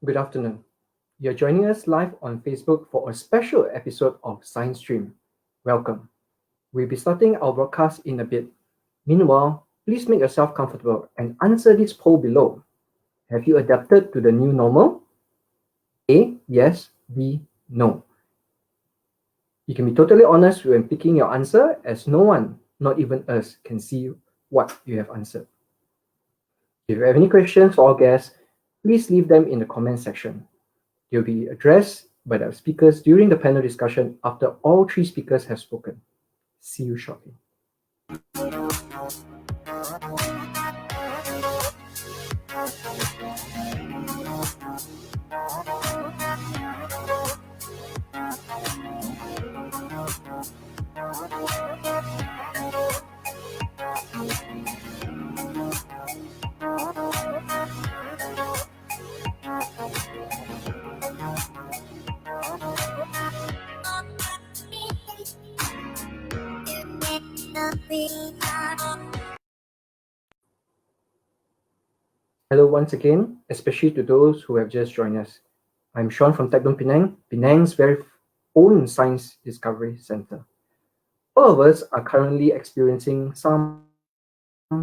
Good afternoon. You're joining us live on Facebook for a special episode of Science Stream. Welcome. We'll be starting our broadcast in a bit. Meanwhile, please make yourself comfortable and answer this poll below. Have you adapted to the new normal? A, yes. B, no. You can be totally honest when picking your answer, as no one, not even us, can see what you have answered. If you have any questions for our guests, please leave them in the comment section. They'll be addressed by the speakers during the panel discussion after all three speakers have spoken. See you shortly. Hello once again, especially to those who have just joined us. I'm Sean from Penang, Penang's very own science discovery center. All of us are currently experiencing some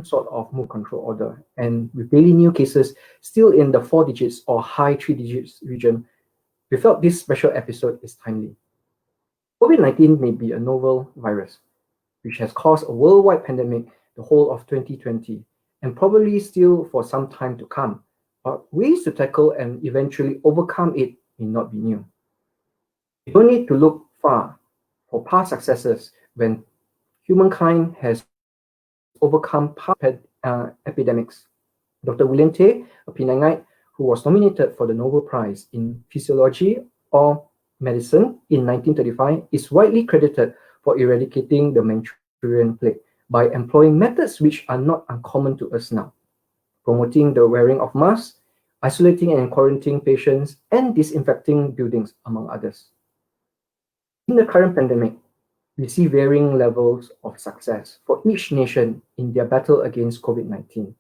sort of mood control order, and with daily new cases still in the 4 digits or high 3 digits region, we felt this special episode is timely. COVID-19 may be a novel virus, which has caused a worldwide pandemic the whole of 2020, and probably still for some time to come, but ways to tackle and eventually overcome it may not be new. We don't need to look far for past successes when humankind has overcome past epidemics. Dr. Wu Lien-Teh, a Penangite who was nominated for the Nobel Prize in Physiology or Medicine in 1935, is widely credited for eradicating the Manchurian Plague by employing methods which are not uncommon to us now, promoting the wearing of masks, isolating and quarantining patients, and disinfecting buildings, among others. In the current pandemic, we see varying levels of success for each nation in their battle against COVID-19.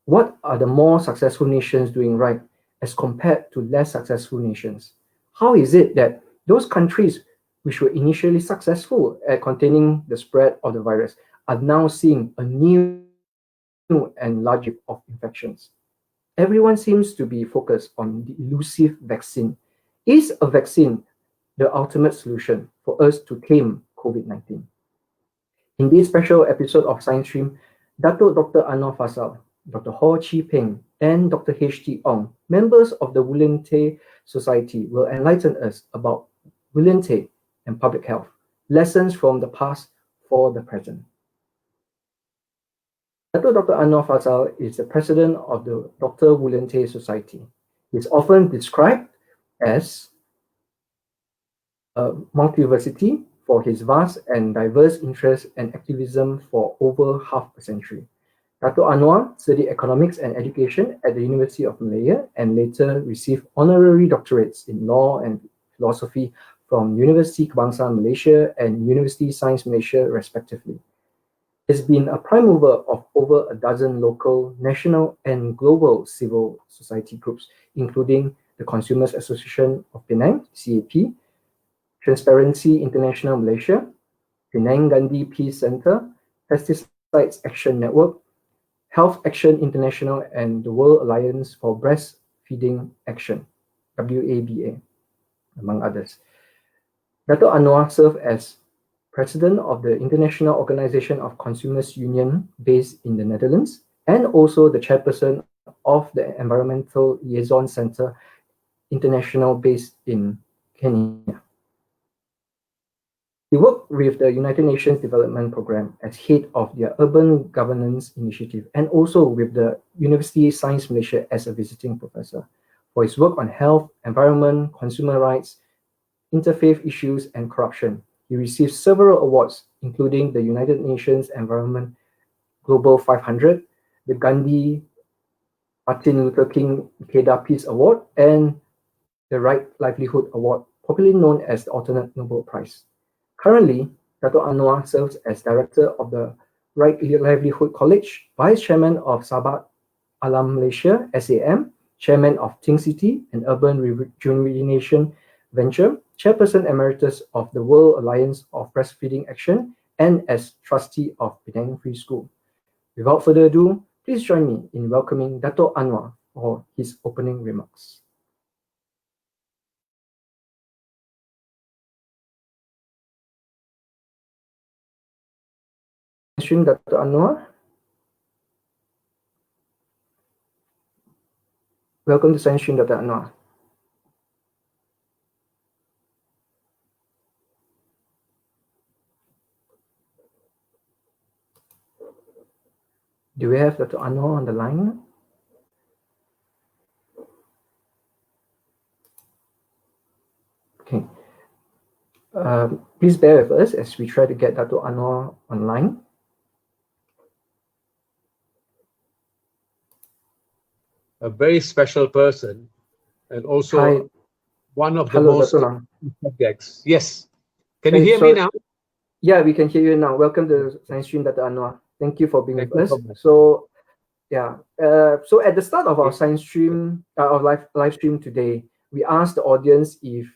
What are the more successful nations doing right as compared to less successful nations? How is it that those countries which were initially successful at containing the spread of the virus are now seeing a new and larger of infections? Everyone seems to be focused on the elusive vaccine. Is a vaccine the ultimate solution for us to tame COVID-19? In this special episode of Science Stream, Dr. Anwar Faisal, Dr. Ho Chi Peng, and Dr. H.T. Ong, members of the Wu Lien-Teh Society, will enlighten us about Wu Lien-Teh and public health, lessons from the past for the present. Dr. Anwar Faisal is the president of the Dr. Wu Lien-Teh Society. He is often described as a multiversity for his vast and diverse interests and activism for over half a century. Dr. Anwar studied economics and education at the University of Malaya and later received honorary doctorates in law and philosophy from University Kebangsaan Malaysia and University Science Malaysia, respectively. He has been a prime mover of over a dozen local, national, and global civil society groups, including the Consumers Association of Penang, CAP, Transparency International Malaysia, Penang Gandhi Peace Center, Pesticides Action Network, Health Action International, and the World Alliance for Breastfeeding Action, WABA, among others. Dr. Anwar served as president of the International Organization of Consumers Union based in the Netherlands, and also the chairperson of the Environmental Liaison Center International based in Kenya. He worked with the United Nations Development Programme as head of their Urban Governance Initiative and also with the University Science Malaysia as a visiting professor for his work on health, environment, consumer rights, interfaith issues, and corruption. He received several awards, including the United Nations Environment Global 500, the Gandhi Martin Luther King Ikeda Peace Award, and the Right Livelihood Award, popularly known as the Alternate Nobel Prize. Currently, Dr. Anwar serves as director of the Right Livelihood College, vice chairman of Sahabat Alam Malaysia, SAM, Chairman of Think City, an urban rejuvenation venture, Chairperson Emeritus of the World Alliance of Breastfeeding Action, and as Trustee of Penang Free School. Without further ado, please join me in welcoming Dato' Anwar for his opening remarks. Dato' Anwar. Welcome to Science Stream, Dr. Anwar. Do we have Dr. Anwar on the line? Okay. Please bear with us as we try to get Dr. Anwar online. A very special person, and also one of the most subjects. Yes. Can you hear me now? Yeah, we can hear you now. Welcome to Science Stream, Dr. Anwar. Thank you for being with us. So, yeah. So at the start of our Science Stream, our live stream today, we asked the audience if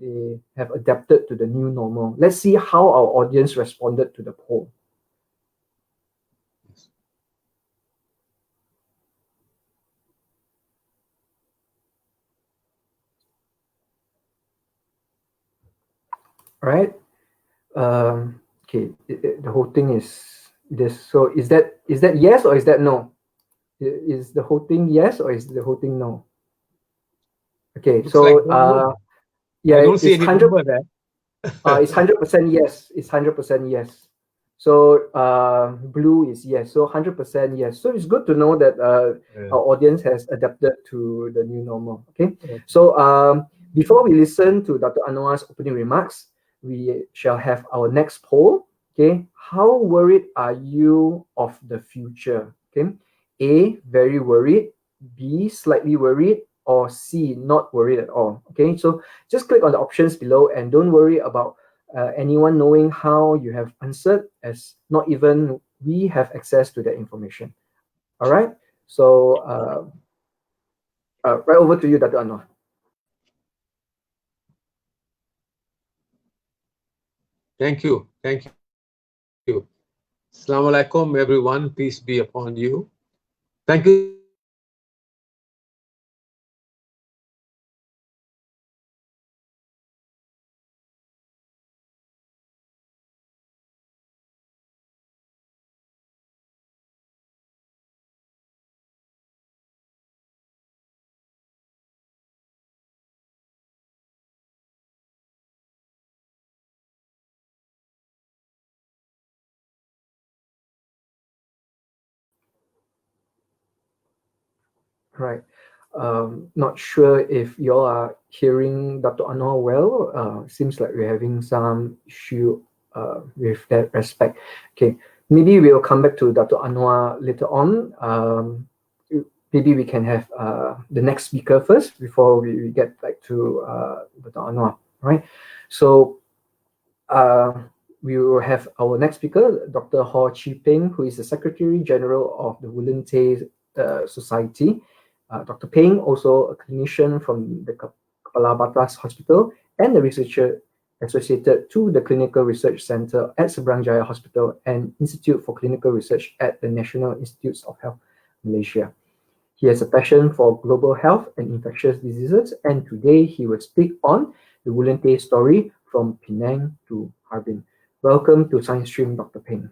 they have adapted to the new normal. Let's see how our audience responded to the poll. All right. Okay. The whole thing is this. So is that yes or is that no? Is the whole thing yes or is the whole thing no? Okay. Looks so yeah, it's 100%. It's 100% yes. It's 100% yes. So blue is yes. So 100% yes. So it's good to know that our audience has adapted to the new normal. Okay. So before we listen to Dr. Anwar's opening remarks, we shall have our next poll. Okay. How worried are you of the future? Okay. A, very worried. B, slightly worried. Or C, not worried at all. Okay, so just click on the options below and don't worry about anyone knowing how you have answered, as not even we have access to that information. All right, so right over to you, Dr. Anwar. Thank you. Thank you. Assalamu alaikum, everyone. Peace be upon you. Thank you Right. Not sure if you all are hearing Dr. Anwar well. Seems like we're having some issue with that respect. Okay, maybe we'll come back to Dr. Anwar later on. Maybe we can have the next speaker first before we get back to Dr. Anwar. Right. So we will have our next speaker, Dr. Ho Chi Peng, who is the Secretary General of the Wu Lien-Teh Society. Dr. Peng, also a clinician from the Kepala Batas Hospital and a researcher associated to the Clinical Research Center at Seberang Jaya Hospital and Institute for Clinical Research at the National Institutes of Health, Malaysia. He has a passion for global health and infectious diseases, and today he will speak on the Wu Lien-Teh story from Penang to Harbin. Welcome to Science Stream, Dr. Peng.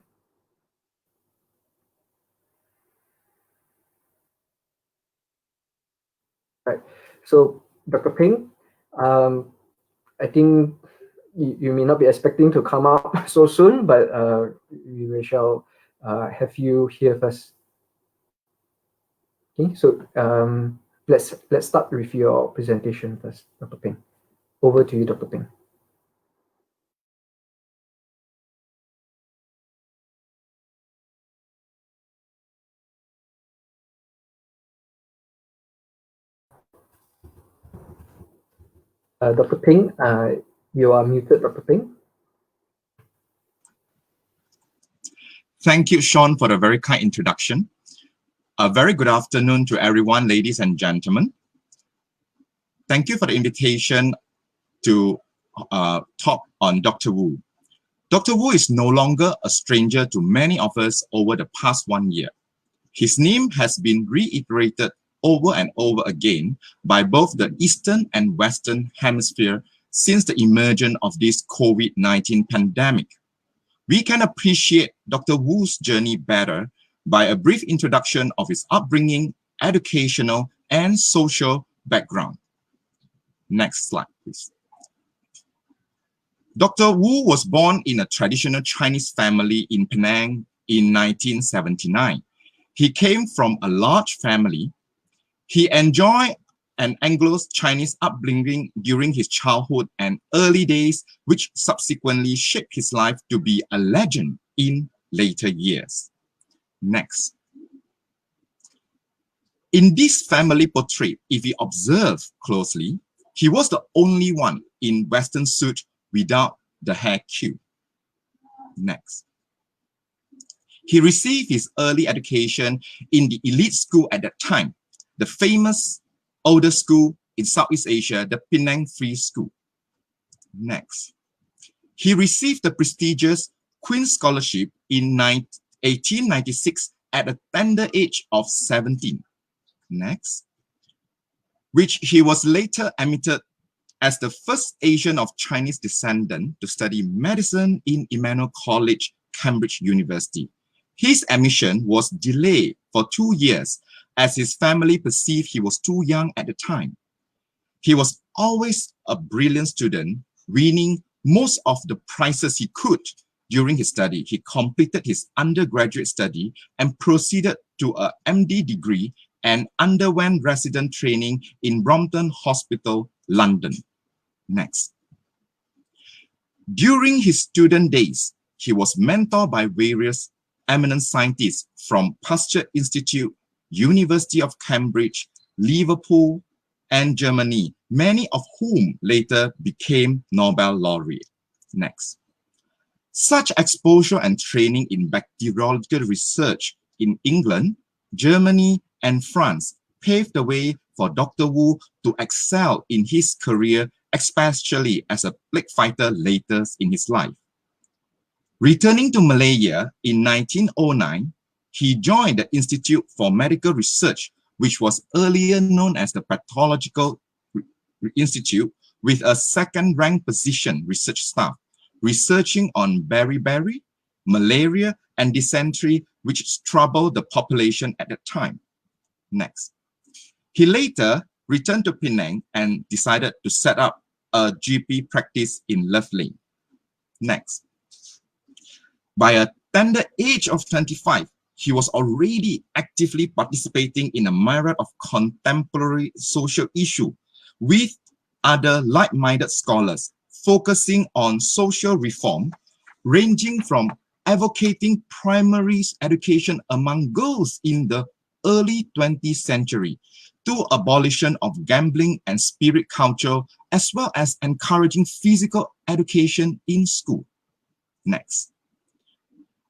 Right. So, Dr. Peng, I think you may not be expecting to come up so soon, but we shall have you here first. Okay, so let's start with your presentation first, Dr. Peng. Over to you, Dr. Peng. Dr. Peng, you are muted, Dr. Peng. Thank you, Sean, for a very kind introduction. A very good afternoon to everyone, ladies and gentlemen. Thank you for the invitation to talk on Dr. Wu. Dr. Wu is no longer a stranger to many of us over the past 1 year. His name has been reiterated over and over again by both the Eastern and Western Hemisphere since the emergence of this COVID-19 pandemic. We can appreciate Dr. Wu's journey better by a brief introduction of his upbringing, educational, and social background. Next slide, please. Dr. Wu was born in a traditional Chinese family in Penang in 1979. He came from a large family. He enjoyed an Anglo-Chinese upbringing during his childhood and early days, which subsequently shaped his life to be a legend in later years. Next. In this family portrait, if you observe closely, he was the only one in Western suit without the hair queue. Next. He received his early education in the elite school at that time, the famous older school in Southeast Asia, the Penang Free School. Next. He received the prestigious Queen's Scholarship in 1896 at a tender age of 17. Next. Which he was later admitted as the first Asian of Chinese descent to study medicine in Emmanuel College, Cambridge University. His admission was delayed for 2 years as his family perceived he was too young at the time. He was always a brilliant student, winning most of the prizes he could during his study. He completed his undergraduate study and proceeded to a MD degree and underwent resident training in Brompton Hospital, London. Next. During his student days, he was mentored by various eminent scientists from Pasteur Institute, University of Cambridge, Liverpool, and Germany, many of whom later became Nobel laureate. Next. Such exposure and training in bacteriological research in England, Germany, and France paved the way for Dr. Wu to excel in his career, especially as a plague fighter later in his life. Returning to Malaysia in 1909, he joined the Institute for Medical Research, which was earlier known as the Pathological Institute, with a second-rank position research staff, researching on beriberi, malaria, and dysentery, which troubled the population at that time. Next. He later returned to Penang and decided to set up a GP practice in Love Lane. Next. By a tender age of 25, he was already actively participating in a myriad of contemporary social issues with other like-minded scholars, focusing on social reform, ranging from advocating primary education among girls in the early 20th century to abolition of gambling and spirit culture, as well as encouraging physical education in school. Next.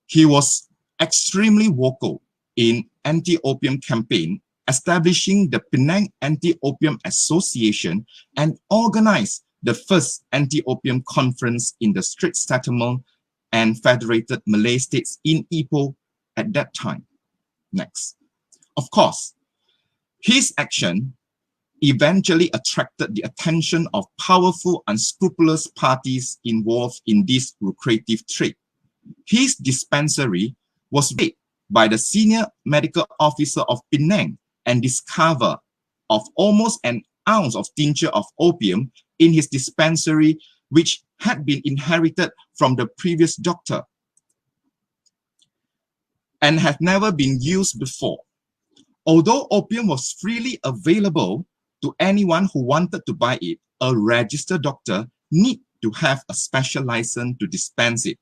He was extremely vocal in anti-opium campaign, establishing the Penang Anti-Opium Association and organized the first anti-opium conference in the Straits Settlement and Federated Malay States in Ipoh at that time. Next. Of course, his action eventually attracted the attention of powerful, unscrupulous parties involved in this lucrative trade. His dispensary was raided by the senior medical officer of Penang and discovered of almost an ounce of tincture of opium in his dispensary, which had been inherited from the previous doctor and had never been used before. Although opium was freely available to anyone who wanted to buy it, a registered doctor needed to have a special license to dispense it.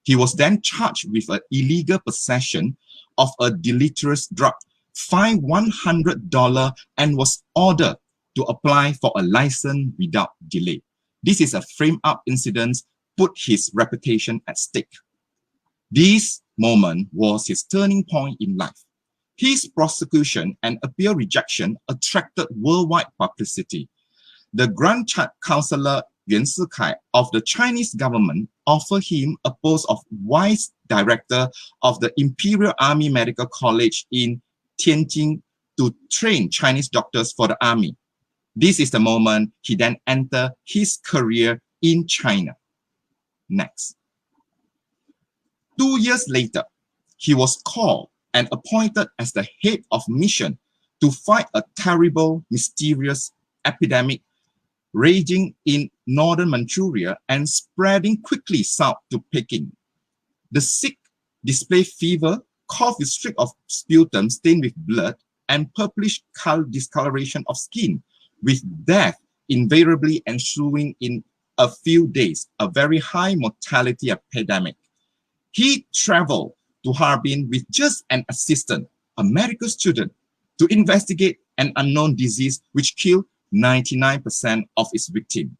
He was then charged with an illegal possession of a deleterious drug, fined $100, and was ordered to apply for a license without delay. This is a frame-up incident put his reputation at stake. This moment was his turning point in life. His prosecution and appeal rejection attracted worldwide publicity. The Grand Counselor Yuan Sikai of the Chinese government offered him a post of Vice Director of the Imperial Army Medical College in Tianjin to train Chinese doctors for the army. This is the moment he then entered his career in China. Next. 2 years later, he was called and appointed as the head of mission to fight a terrible, mysterious epidemic raging in northern Manchuria and spreading quickly south to Peking. The sick displayed fever, cough with streak of sputum stained with blood, and purplish discoloration of skin, with death invariably ensuing in a few days, a very high mortality epidemic. He traveled to Harbin with just an assistant, a medical student, to investigate an unknown disease which killed 99% of its victims.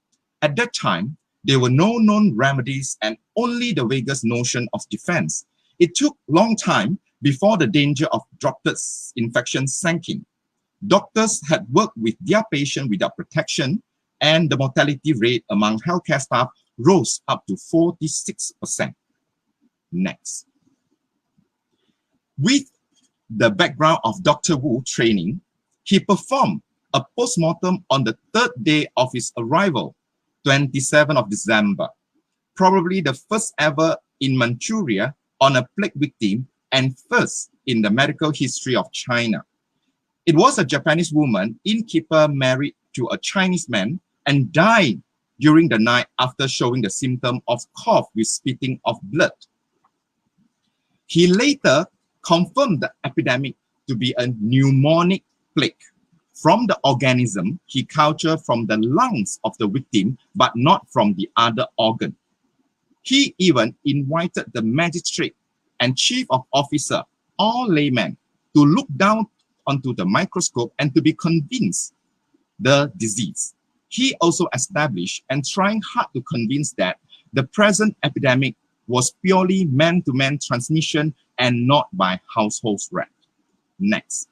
At that time, there were no known remedies and only the vaguest notion of defense. It took a long time before the danger of droplet infection sank in. Doctors had worked with their patients without protection, and the mortality rate among healthcare staff rose up to 46%. Next. With the background of Dr. Wu training, he performed a postmortem on the 3rd day of his arrival, 27th of December, probably the first ever in Manchuria on a plague victim and first in the medical history of China. It was a Japanese woman, innkeeper, married to a Chinese man and died during the night after showing the symptom of cough with spitting of blood. He later confirmed the epidemic to be a pneumonic plague. From the organism, he cultured from the lungs of the victim, but not from the other organ. He even invited the magistrate and chief of officer, all laymen, to look down onto the microscope and to be convinced the disease. He also established and trying hard to convince that the present epidemic was purely man-to-man transmission and not by household rat. Next.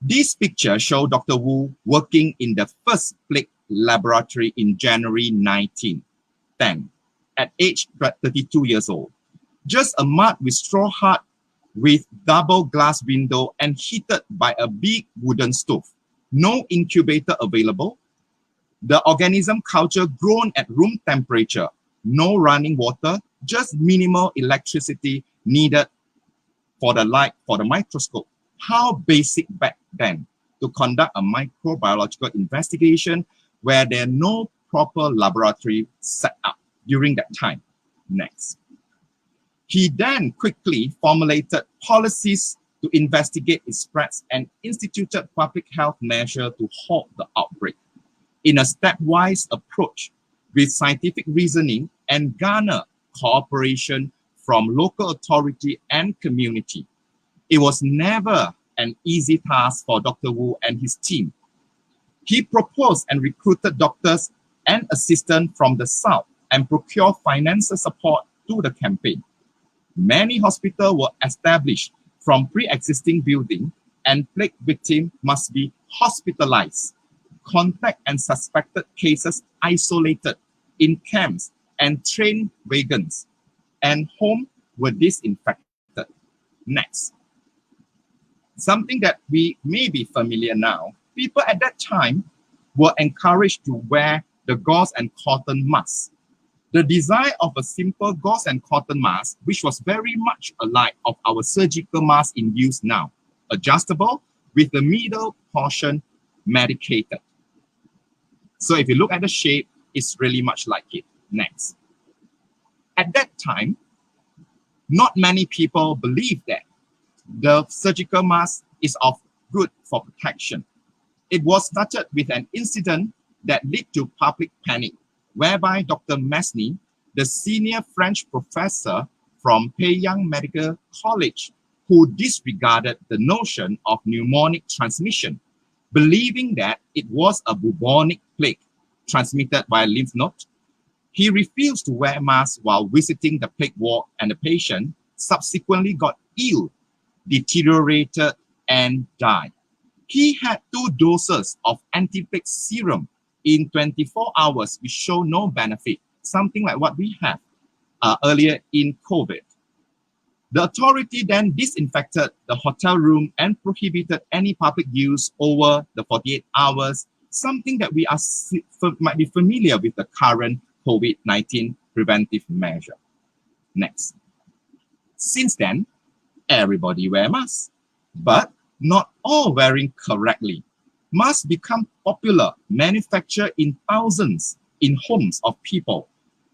This picture shows Dr. Wu working in the first plague laboratory in January 1910 at age 32 years old. Just a mud with straw hut with double glass window and heated by a big wooden stove. No incubator available. The organism culture grown at room temperature. No running water, just minimal electricity needed for the light for the microscope. How basic back then to conduct a microbiological investigation where there are no proper laboratory set up during that time. Next. He then quickly formulated policies to investigate its spreads and instituted public health measures to halt the outbreak in a stepwise approach with scientific reasoning and garner cooperation from local authority and community. It was never an easy task for Dr. Wu and his team. He proposed and recruited doctors and assistants from the south and procured financial support to the campaign. Many hospitals were established from pre-existing buildings and plague victims must be hospitalized. Contact and suspected cases isolated in camps and train wagons, and homes were disinfected. Next. Something that we may be familiar now, people at that time were encouraged to wear the gauze and cotton mask. The design of a simple gauze and cotton mask, which was very much alike of our surgical mask in use now, adjustable with the middle portion medicated. So if you look at the shape, it's really much like it. Next. At that time, not many people believed that the surgical mask is of good for protection. It was started with an incident that led to public panic, whereby Dr. Masny, the senior French professor from Penang Medical College, who disregarded the notion of pneumonic transmission, believing that it was a bubonic plague transmitted by a lymph node. He refused to wear masks while visiting the plague ward, and the patient subsequently got ill deteriorated, and died. He had 2 doses of anti-plague serum in 24 hours, which show no benefit, something like what we have earlier in COVID. The authority then disinfected the hotel room and prohibited any public use over the 48 hours, something that we might be familiar with the current COVID-19 preventive measure. Next. Since then, everybody wear masks, but not all wearing correctly. Masks become popular, manufactured in thousands in homes of people.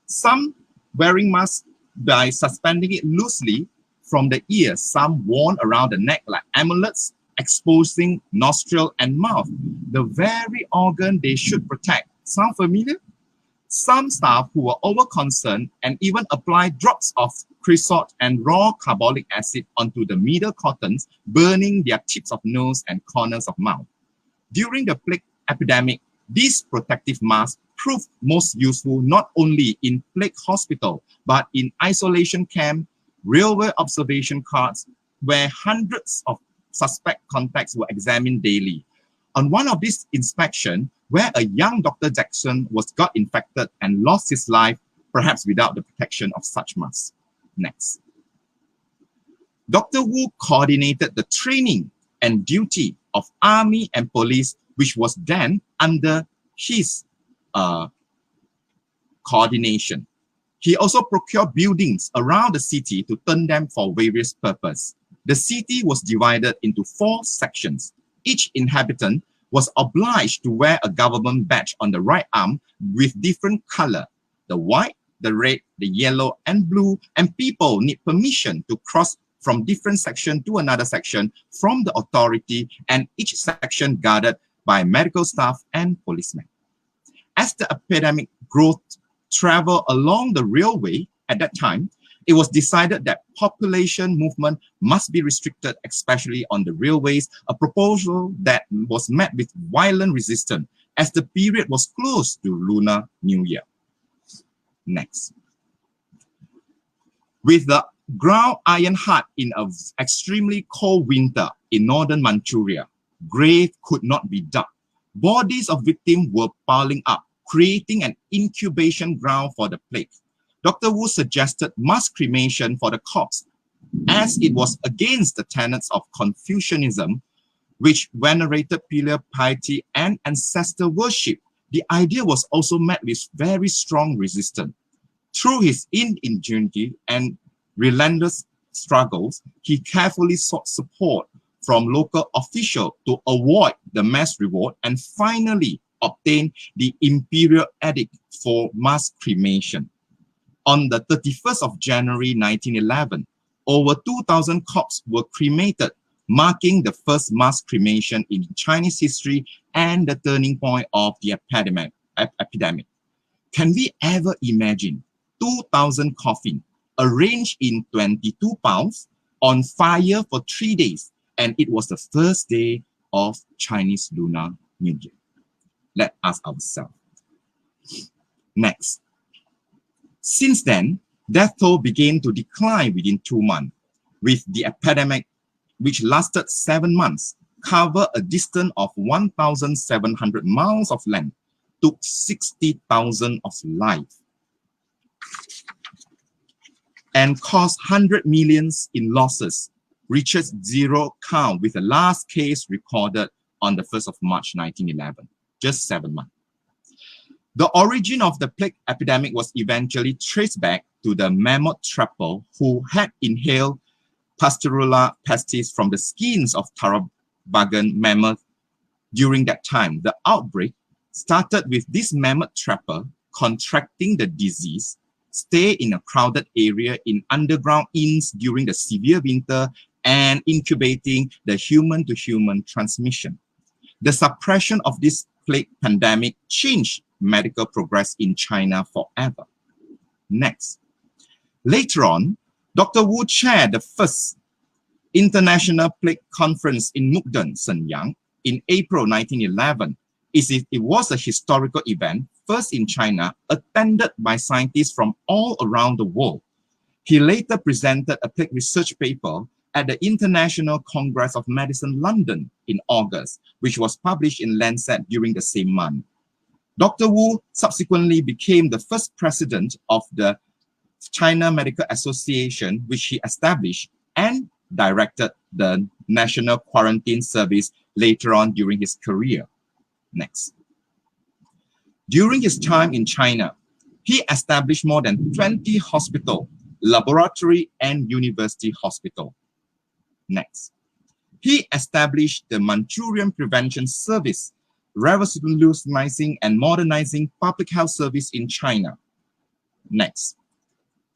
Some wearing masks by suspending it loosely from the ears, some worn around the neck like amulets, exposing nostril and mouth, the very organ they should protect. Sound familiar? Some staff who were over-concerned and even applied drops of creosote and raw carbolic acid onto the middle cottons, burning their tips of nose and corners of mouth. During the plague epidemic, these protective masks proved most useful not only in plague hospital, but in isolation camp, railway observation carts, where hundreds of suspect contacts were examined daily. On one of these inspections, where a young Dr. Jackson got infected and lost his life, perhaps without the protection of such masks. Next. Dr. Wu coordinated the training and duty of army and police, which was then under his coordination. He also procured buildings around the city to turn them for various purposes. The city was divided into 4 sections. Each inhabitant was obliged to wear a government badge on the right arm with different color, the white, the red, the yellow, and blue, and people need permission to cross from different section to another section from the authority, and each section guarded by medical staff and policemen. As the epidemic growth traveled along the railway at that time, it was decided that population movement must be restricted, especially on the railways, a proposal that was met with violent resistance as the period was close to Lunar New Year. Next. With the ground iron hard in an extremely cold winter in northern Manchuria, grave could not be dug. Bodies of victims were piling up, creating an incubation ground for the plague. Dr. Wu suggested mass cremation for the corpse, as it was against the tenets of Confucianism, which venerated filial piety and ancestor worship. The idea was also met with very strong resistance. Through his ingenuity and relentless struggles, he carefully sought support from local officials to avoid the mass revolt and finally obtained the imperial edict for mass cremation. On the 31st of January 1911, over 2,000 corpses were cremated, marking the first mass cremation in Chinese history and the turning point of the epidemic. Can we ever imagine 2,000 coffins arranged in 22 pounds on fire for 3 days, and it was the first day of Chinese Lunar New Year? Let us ask ourselves. Next. Since then, death toll began to decline within 2 months, with the epidemic, which lasted 7 months, covered a distance of 1,700 miles of land, took 60,000 of lives, and caused 100 millions in losses, reached zero count with the last case recorded on the 1st of March 1911, just 7 months. The origin of the plague epidemic was eventually traced back to the mammoth trapper who had inhaled Pastorella pestis from the skins of Tarabagan mammoth. During that time, the outbreak started with this mammoth trapper contracting the disease, stay in a crowded area in underground inns during the severe winter, and incubating the human-to-human transmission. The suppression of this plague pandemic changed medical progress in China forever. Next. Later on, Dr. Wu chaired the first International Plague Conference in Mukden, Shenyang, in April 1911. It was a historical event, first in China, attended by scientists from all around the world. He later presented a plague research paper at the International Congress of Medicine London in August, which was published in Lancet during the same month. Dr. Wu subsequently became the first president of the China Medical Association, which he established, and directed the National Quarantine Service later on during his career. Next. During his time in China, he established more than 20 hospitals, laboratory, and university hospitals. Next. He established the Manchurian Prevention Service, revolutionizing and modernizing public health service in China. Next.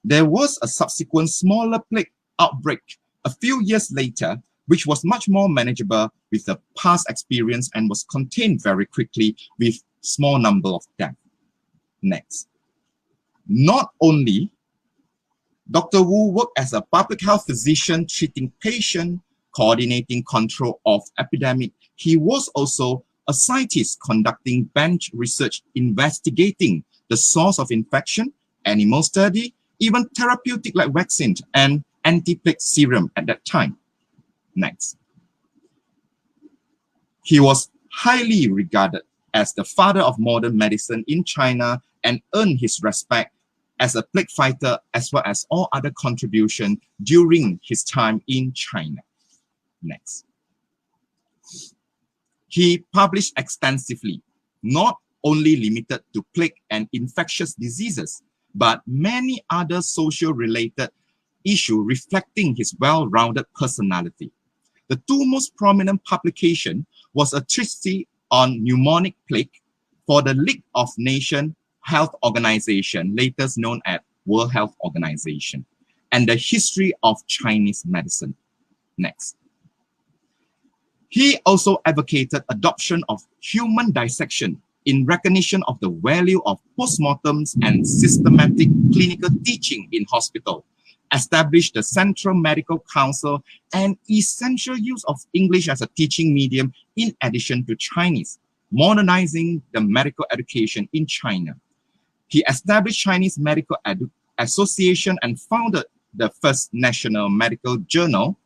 There was a subsequent smaller plague outbreak a few years later, which was much more manageable with the past experience and was contained very quickly with small number of deaths. Next. Not only Dr. Wu worked as a public health physician treating patients, coordinating control of epidemic, he was also a scientist conducting bench research investigating the source of infection, animal study, even therapeutic like vaccine and anti-plague serum at that time. Next. He was highly regarded as the father of modern medicine in China and earned his respect as a plague fighter as well as all other contributions during his time in China. Next. He published extensively, not only limited to plague and infectious diseases, but many other social-related issues reflecting his well-rounded personality. The two most prominent publications was a treatise on pneumonic plague for the League of Nations Health Organization, later known as World Health Organization, and the history of Chinese medicine. Next. He also advocated adoption of human dissection in recognition of the value of postmortems and systematic clinical teaching in hospital, established the Central Medical Council and essential use of English as a teaching medium in addition to Chinese, modernizing the medical education in China. He established Chinese Medical Association and founded the first national medical journal,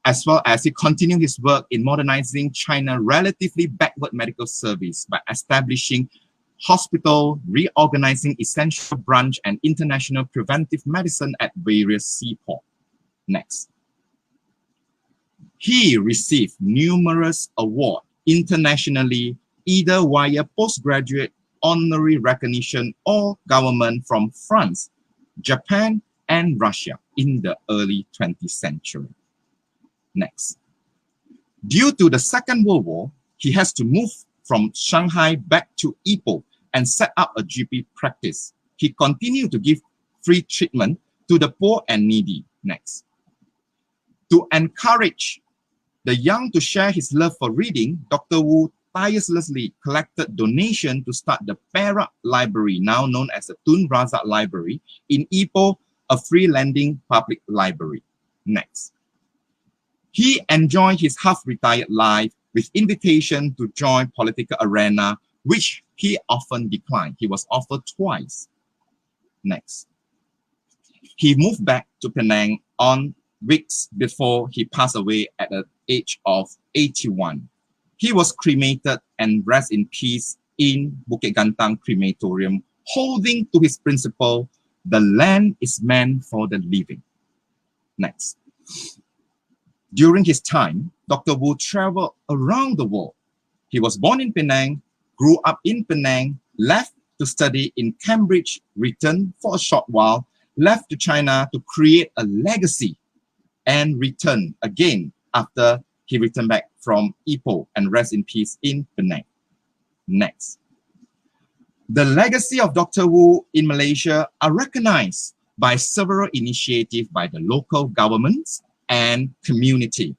as well as he continued his work in modernizing China's relatively backward medical service by establishing hospital, reorganizing essential branch and international preventive medicine at various seaports. Next. He received numerous awards internationally, either via postgraduate honorary recognition or government from France, Japan, and Russia in the early 20th century. Next. Due to the Second World War, he has to move from Shanghai back to Ipoh and set up a GP practice. He continued to give free treatment to the poor and needy. Next. To encourage the young to share his love for reading, Dr. Wu tirelessly collected donations to start the Perak Library, now known as the Tun Razak Library, in Ipoh, a free lending public library. Next. He enjoyed his half-retired life with invitation to join political arena, which he often declined. He was offered twice. Next. He moved back to Penang on weeks before he passed away at the age of 81. He was cremated and rests in peace in Bukit Gantang Crematorium, holding to his principle, the land is meant for the living. Next. During his time, Dr. Wu traveled around the world. He was born in Penang, grew up in Penang, left to study in Cambridge, returned for a short while, left to China to create a legacy, and returned again after he returned back from Ipoh and rest in peace in Penang. Next. The legacy of Dr. Wu in Malaysia are recognized by several initiatives by the local governments and community.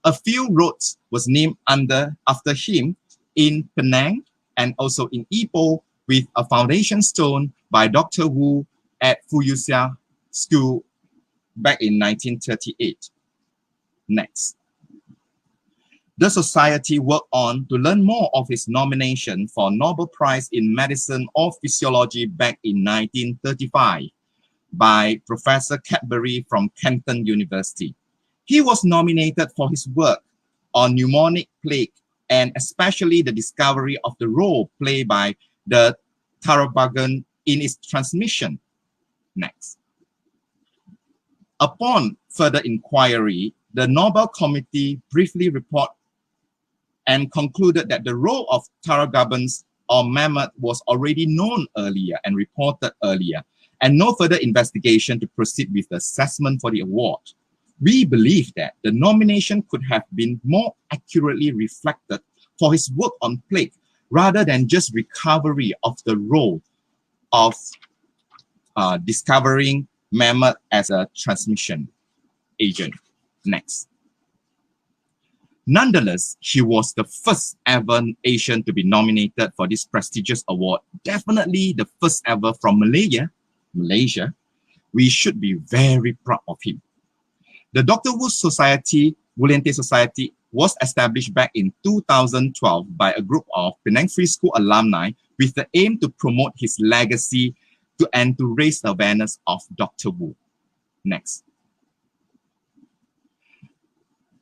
A few roads was named after him in Penang and also in Ipoh, with a foundation stone by Dr. Wu at Fuyuxia School back in 1938. Next. The society worked on to learn more of his nomination for Nobel Prize in Medicine or Physiology back in 1935. by Professor Cadbury from Canton University. He was nominated for his work on pneumonic plague and especially the discovery of the role played by the tarabugin in its transmission. Next. Upon further inquiry, the Nobel Committee briefly reported and concluded that the role of tarabugins or mammoth was already known earlier and reported earlier, and no further investigation to proceed with the assessment for the award. We believe that the nomination could have been more accurately reflected for his work on plague, rather than just recovery of the role of discovering mammoth as a transmission agent. Next. Nonetheless, he was the first ever Asian to be nominated for this prestigious award. Definitely the first ever from Malaysia. We should be very proud of him. The Dr. Wu Society, Wu Lien-Teh Society, was established back in 2012 by a group of Penang Free School alumni with the aim to promote his legacy and to raise the awareness of Dr. Wu. Next.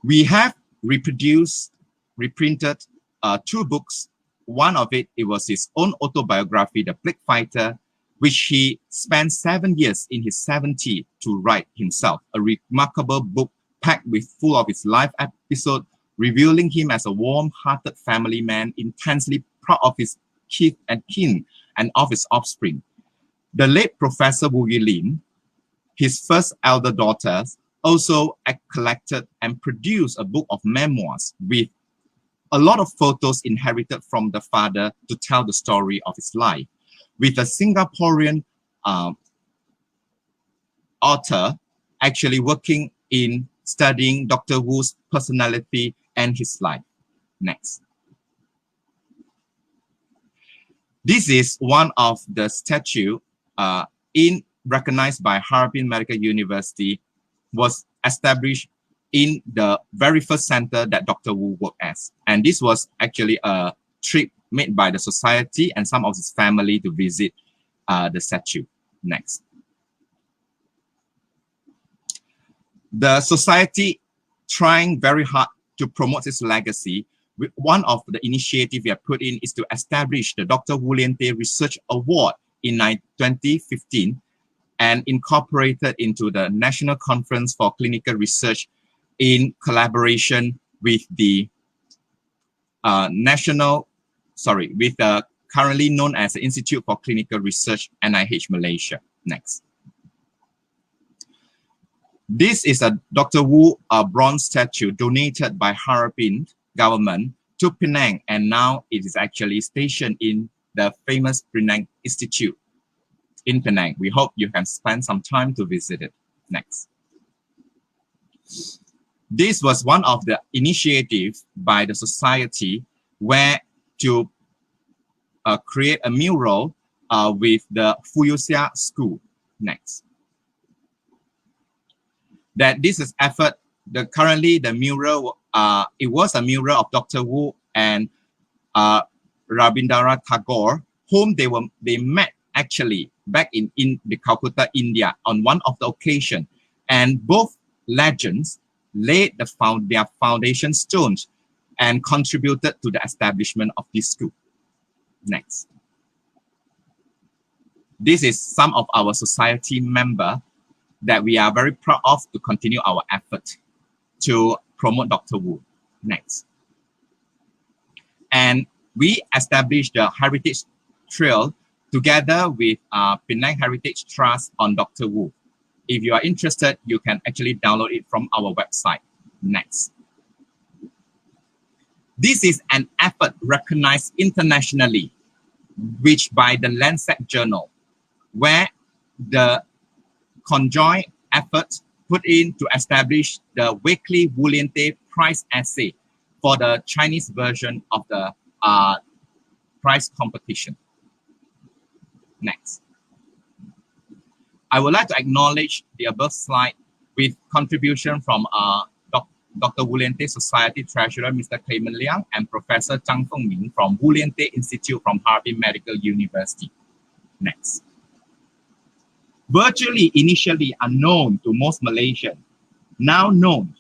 We have reprinted 2 books. One of it was his own autobiography, The Plague Fighter, which he spent 7 years in his 70s to write himself. A remarkable book packed with full of his life episode, revealing him as a warm-hearted family man, intensely proud of his kith and kin and of his offspring. The late Professor Wu Lien, his first elder daughter, also collected and produced a book of memoirs with a lot of photos inherited from the father to tell the story of his life, with a Singaporean author actually working in studying Dr. Wu's personality and his life. Next. This is one of the statue recognized by Harbin Medical University, was established in the very first center that Dr. Wu worked as. And this was actually a trip made by the society and some of his family to visit the statue. Next. The society trying very hard to promote his legacy. One of the initiatives we have put in is to establish the Dr. Wu Lien-Teh Research Award in 2015 and incorporated into the National Conference for Clinical Research in collaboration with the currently known as the Institute for Clinical Research, NIH Malaysia. Next. This is a Dr. Wu bronze statue donated by Harbin government to Penang, and now it is actually stationed in the famous Penang Institute in Penang. We hope you can spend some time to visit it. Next. This was one of the initiatives by the society where to create a mural with the Fuyuxia School. Next. That this is effort, currently the mural, it was a mural of Dr. Wu and Rabindranath Tagore, whom they met actually back in the Calcutta, India on one of the occasions. And both legends laid their foundation stones and contributed to the establishment of this school. Next. This is some of our society members that we are very proud of to continue our effort to promote Dr. Wu. Next. And we established the Heritage Trail together with Penang Heritage Trust on Dr. Wu. If you are interested, you can actually download it from our website. Next. This is an effort recognized internationally, which by the Lancet Journal, where the conjoint effort put in to establish the weekly Wu Lien-Teh prize essay for the Chinese version of the prize competition. Next. I would like to acknowledge the above slide with contribution from Dr. Wu Lien-Teh Society Treasurer, Mr. Clement Liang, and Professor Zhang Fengming from Wu Lien-Teh Institute from Harbin Medical University. Next. virtually initially unknown to most Malaysians, now known.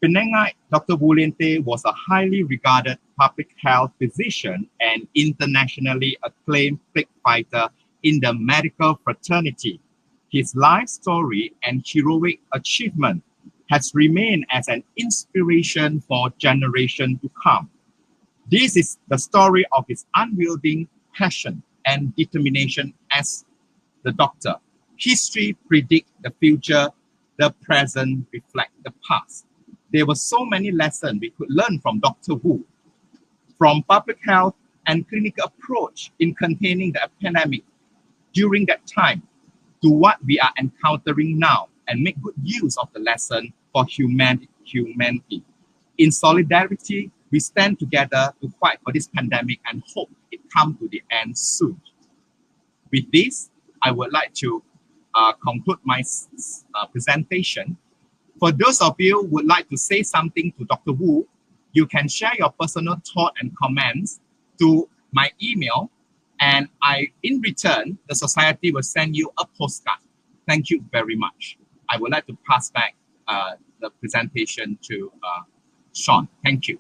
Penangite Dr. Wu Lien-Teh was a highly regarded public health physician and internationally acclaimed plague fighter in the medical fraternity. His life story and heroic achievement has remained as an inspiration for generations to come. This is the story of his unwavering passion and determination as the doctor. History predicts the future, the present reflects the past. There were so many lessons we could learn from Dr. Wu, from public health and clinical approach in containing the epidemic during that time to what we are encountering now, and make good use of the lesson for humanity. In solidarity, we stand together to fight for this pandemic and hope it comes to the end soon. With this, I would like to conclude my presentation. For those of you who would like to say something to Dr. Wu, you can share your personal thought and comments to my email, and in return, the society will send you a postcard. Thank you very much. I would like to pass back the presentation to Sean. Thank you.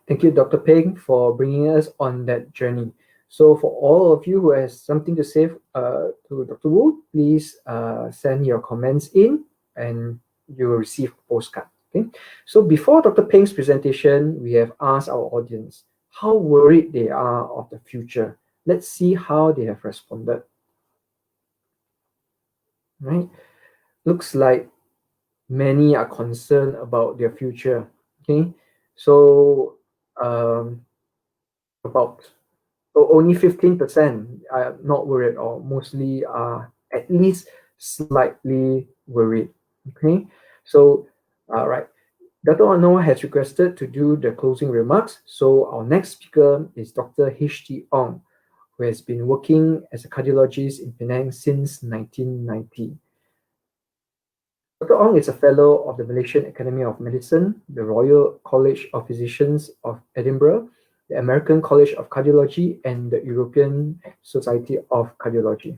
Thank you, Dr. Peng, for bringing us on that journey. So for all of you who has something to say to Dr. Wu, please send your comments in and you will receive a postcard. Okay. So before Dr. Peng's presentation, we have asked our audience how worried they are of the future. Let's see how they have responded. Right? Looks like many are concerned about their future. Okay. So only 15% are not worried, or mostly are at least slightly worried. Okay, so right, Dr. Ono has requested to do the closing remarks. So our next speaker is Dr. H.T. Ong, who has been working as a cardiologist in Penang since 1990. Dr. Ong is a fellow of the Malaysian Academy of Medicine, the Royal College of Physicians of Edinburgh, the American College of Cardiology, and the European Society of Cardiology.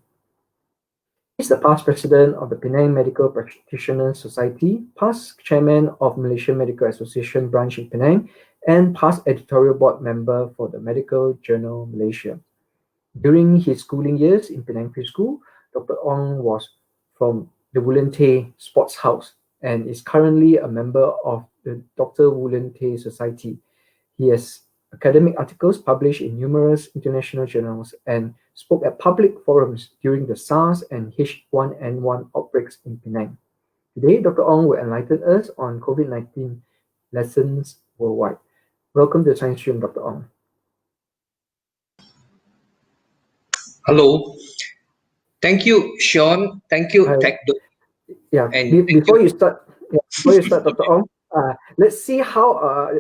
He is the past president of the Penang Medical Practitioners Society, past chairman of Malaysian Medical Association branch in Penang, and past editorial board member for the Medical Journal Malaysia. During his schooling years in Penang Preschool, Dr. Ong was from the Wu Lien-Teh Sports House and is currently a member of the Dr. Wu Lien-Teh Society. He has academic articles published in numerous international journals and spoke at public forums during the SARS and H1N1 outbreaks in Penang. Today, Dr. Ong will enlighten us on COVID-19 lessons worldwide. Welcome to the Science Stream, Dr. Ong. Hello. Thank you, Sean. Thank you, Tech-Dome. Yeah, before you start, Dr. Ong, let's see how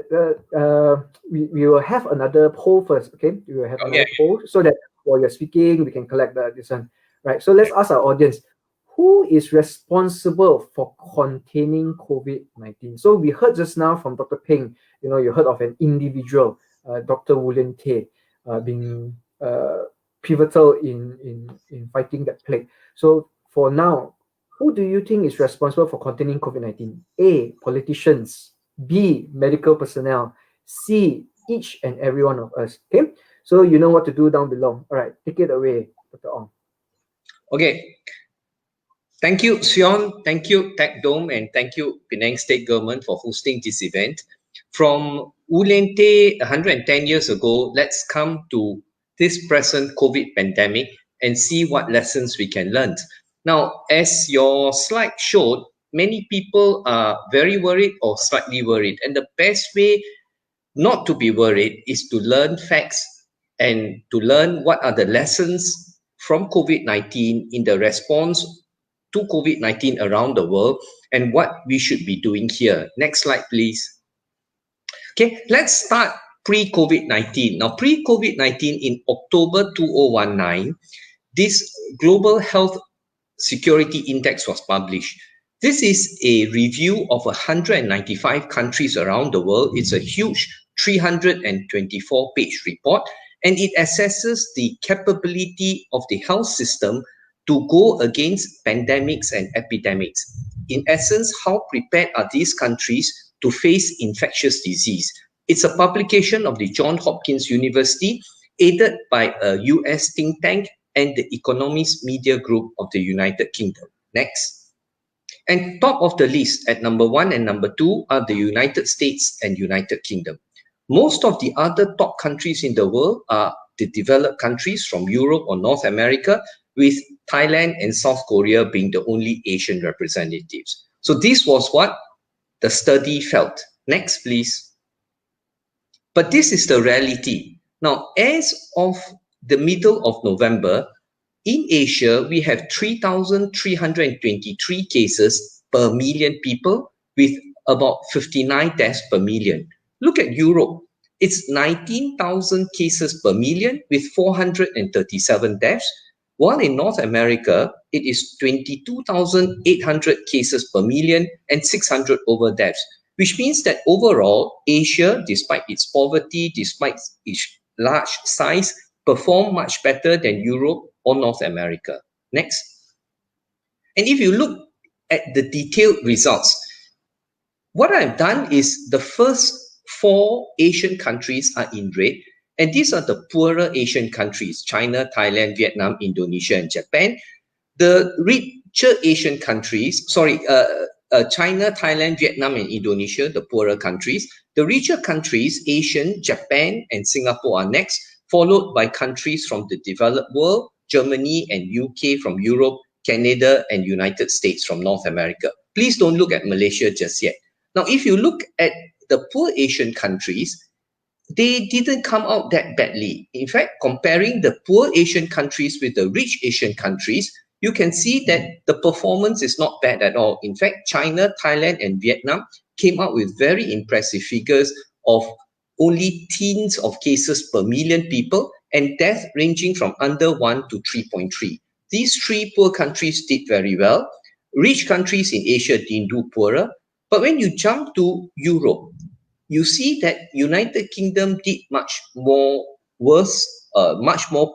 we will have another poll first. Okay, we will have another poll so that while you're speaking, we can collect this one. Right. So let's ask our audience, who is responsible for containing COVID-19? So we heard just now from Dr. Peng. You heard of an individual, Dr. Wu Lien-Teh, being pivotal in fighting that plague. So for now, who do you think is responsible for containing COVID-19? A, politicians. B, medical personnel. C, each and every one of us. Okay, so you know what to do down below. All right, take it away, Dr. Ong. Okay. Thank you, Sean. Thank you, Tech-Dome, and thank you, Penang State Government, for hosting this event. From Wu Lien-Teh 110 years ago, let's come to this present COVID pandemic and see what lessons we can learn. Now, as your slide showed, many people are very worried or slightly worried. And the best way not to be worried is to learn facts and to learn what are the lessons from COVID-19 in the response to COVID-19 around the world and what we should be doing here. Next slide, please. Okay, let's start pre-COVID-19. Now, pre-COVID-19 in October 2019, this Global Health Security Index was published. This is a review of 195 countries around the world. It's a huge 324-page report, and it assesses the capability of the health system to go against pandemics and epidemics. In essence, how prepared are these countries to face infectious disease? It's a publication of the Johns Hopkins University, aided by a US think tank and the Economist Media Group of the United Kingdom. Next. And top of the list at number 1 and number 2 are the United States and United Kingdom. Most of the other top countries in the world are the developed countries from Europe or North America, with Thailand and South Korea being the only Asian representatives. So this was what the study felt. Next, please. But this is the reality. Now, as of the middle of November, in Asia, we have 3,323 cases per million people, with about 59 deaths per million. Look at Europe. It's 19,000 cases per million with 437 deaths, while in North America, it is 22,800 cases per million and 600 over deaths, which means that overall, Asia, despite its poverty, despite its large size, performed much better than Europe or North America. Next. And if you look at the detailed results, what I've done is the first 4 Asian countries are in red, and these are the poorer Asian countries: China, Thailand, Vietnam, Indonesia, and Japan. The richer Asian countries, China, Thailand, Vietnam, and Indonesia, the poorer countries. The richer countries, Asian, Japan, and Singapore are next, followed by countries from the developed world, Germany and UK from Europe, Canada, and United States from North America. Please don't look at Malaysia just yet. Now, if you look at the poor Asian countries, they didn't come out that badly. In fact, comparing the poor Asian countries with the rich Asian countries, you can see that the performance is not bad at all. In fact, China, Thailand, and Vietnam came out with very impressive figures of only teens of cases per million people and death ranging from under 1 to 3.3. These 3 poor countries did very well. Rich countries in Asia didn't do poorer. But when you jump to Europe, you see that United Kingdom did much more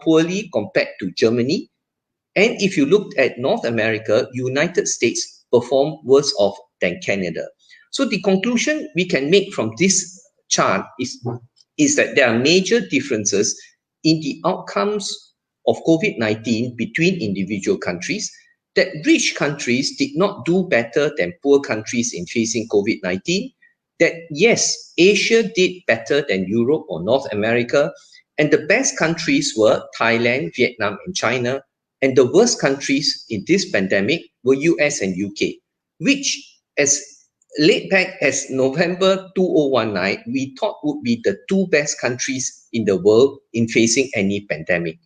poorly compared to Germany. And if you looked at North America, United States performed worse off than Canada. So the conclusion we can make from this chart is that there are major differences in the outcomes of COVID-19 between individual countries, that rich countries did not do better than poor countries in facing COVID-19, that yes, Asia did better than Europe or North America, and the best countries were Thailand, Vietnam, and China, and the worst countries in this pandemic were US and UK, which as late back as November 2019, we thought would be the 2 best countries in the world in facing any pandemic.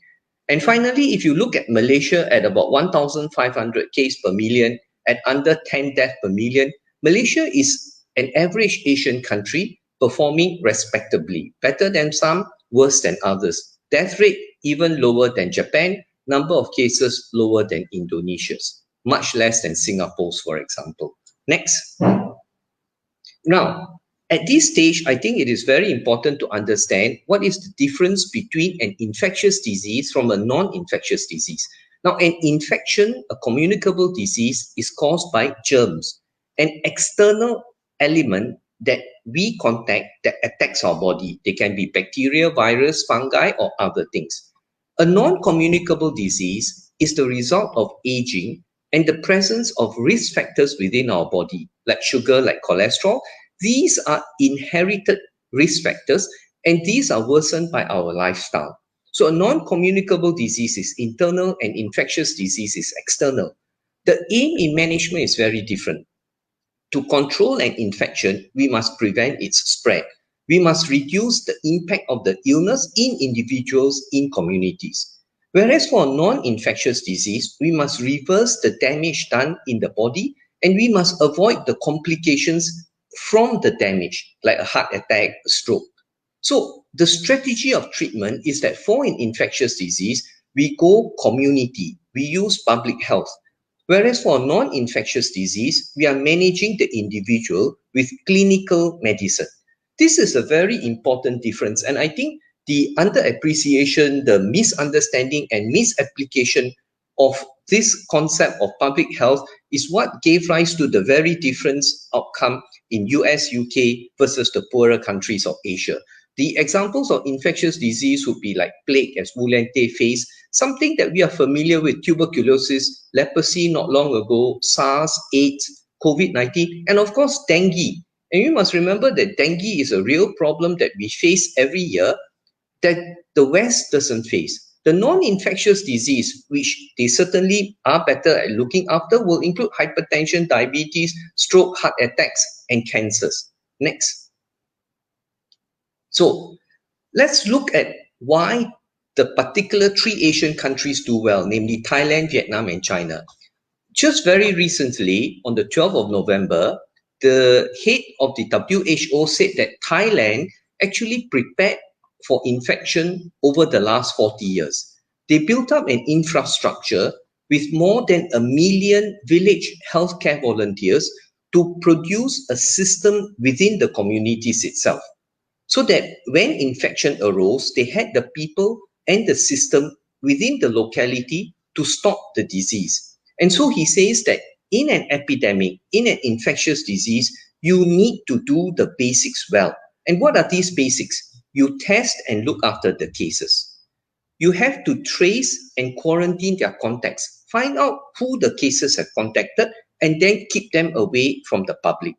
And finally, if you look at Malaysia at about 1,500 cases per million, at under 10 deaths per million, Malaysia is an average Asian country performing respectably, better than some, worse than others. Death rate even lower than Japan, number of cases lower than Indonesia's, much less than Singapore's, for example. Next. Now, at this stage, I think it is very important to understand what is the difference between an infectious disease from a non-infectious disease. Now, an infection, a communicable disease, is caused by germs, an external element that we contact that attacks our body. They can be bacteria, virus, fungi, or other things. A non-communicable disease is the result of aging and the presence of risk factors within our body, like sugar, like cholesterol. These are inherited risk factors, and these are worsened by our lifestyle. So a non-communicable disease is internal and infectious disease is external. The aim in management is very different. To control an infection, we must prevent its spread. We must reduce the impact of the illness in individuals, in communities. Whereas for a non-infectious disease, we must reverse the damage done in the body, and we must avoid the complications from the damage, like a heart attack, a stroke. So the strategy of treatment is that for an infectious disease, we go community, we use public health. Whereas for a non-infectious disease, we are managing the individual with clinical medicine. This is a very important difference. And I think the underappreciation, the misunderstanding and misapplication of this concept of public health is what gave rise to the very different outcome in US, UK versus the poorer countries of Asia. The examples of infectious disease would be like plague, as Wu Lien-Teh faced, something that we are familiar with, tuberculosis, leprosy not long ago, SARS, AIDS, COVID-19, and of course, dengue. And you must remember that dengue is a real problem that we face every year that the West doesn't face. The non-infectious disease, which they certainly are better at looking after, will include hypertension, diabetes, stroke, heart attacks, and cancers. Next. So let's look at why the particular three Asian countries do well, namely Thailand, Vietnam, and China. Just very recently, on the 12th of November, the head of the WHO said that Thailand actually prepared for infection over the last 40 years. They built up an infrastructure with more than 1 million village healthcare volunteers to produce a system within the communities itself, so that when infection arose, they had the people and the system within the locality to stop the disease. And so he says that in an epidemic, in an infectious disease, you need to do the basics well. And what are these basics? You test and look after the cases. You have to trace and quarantine their contacts, find out who the cases have contacted, and then keep them away from the public.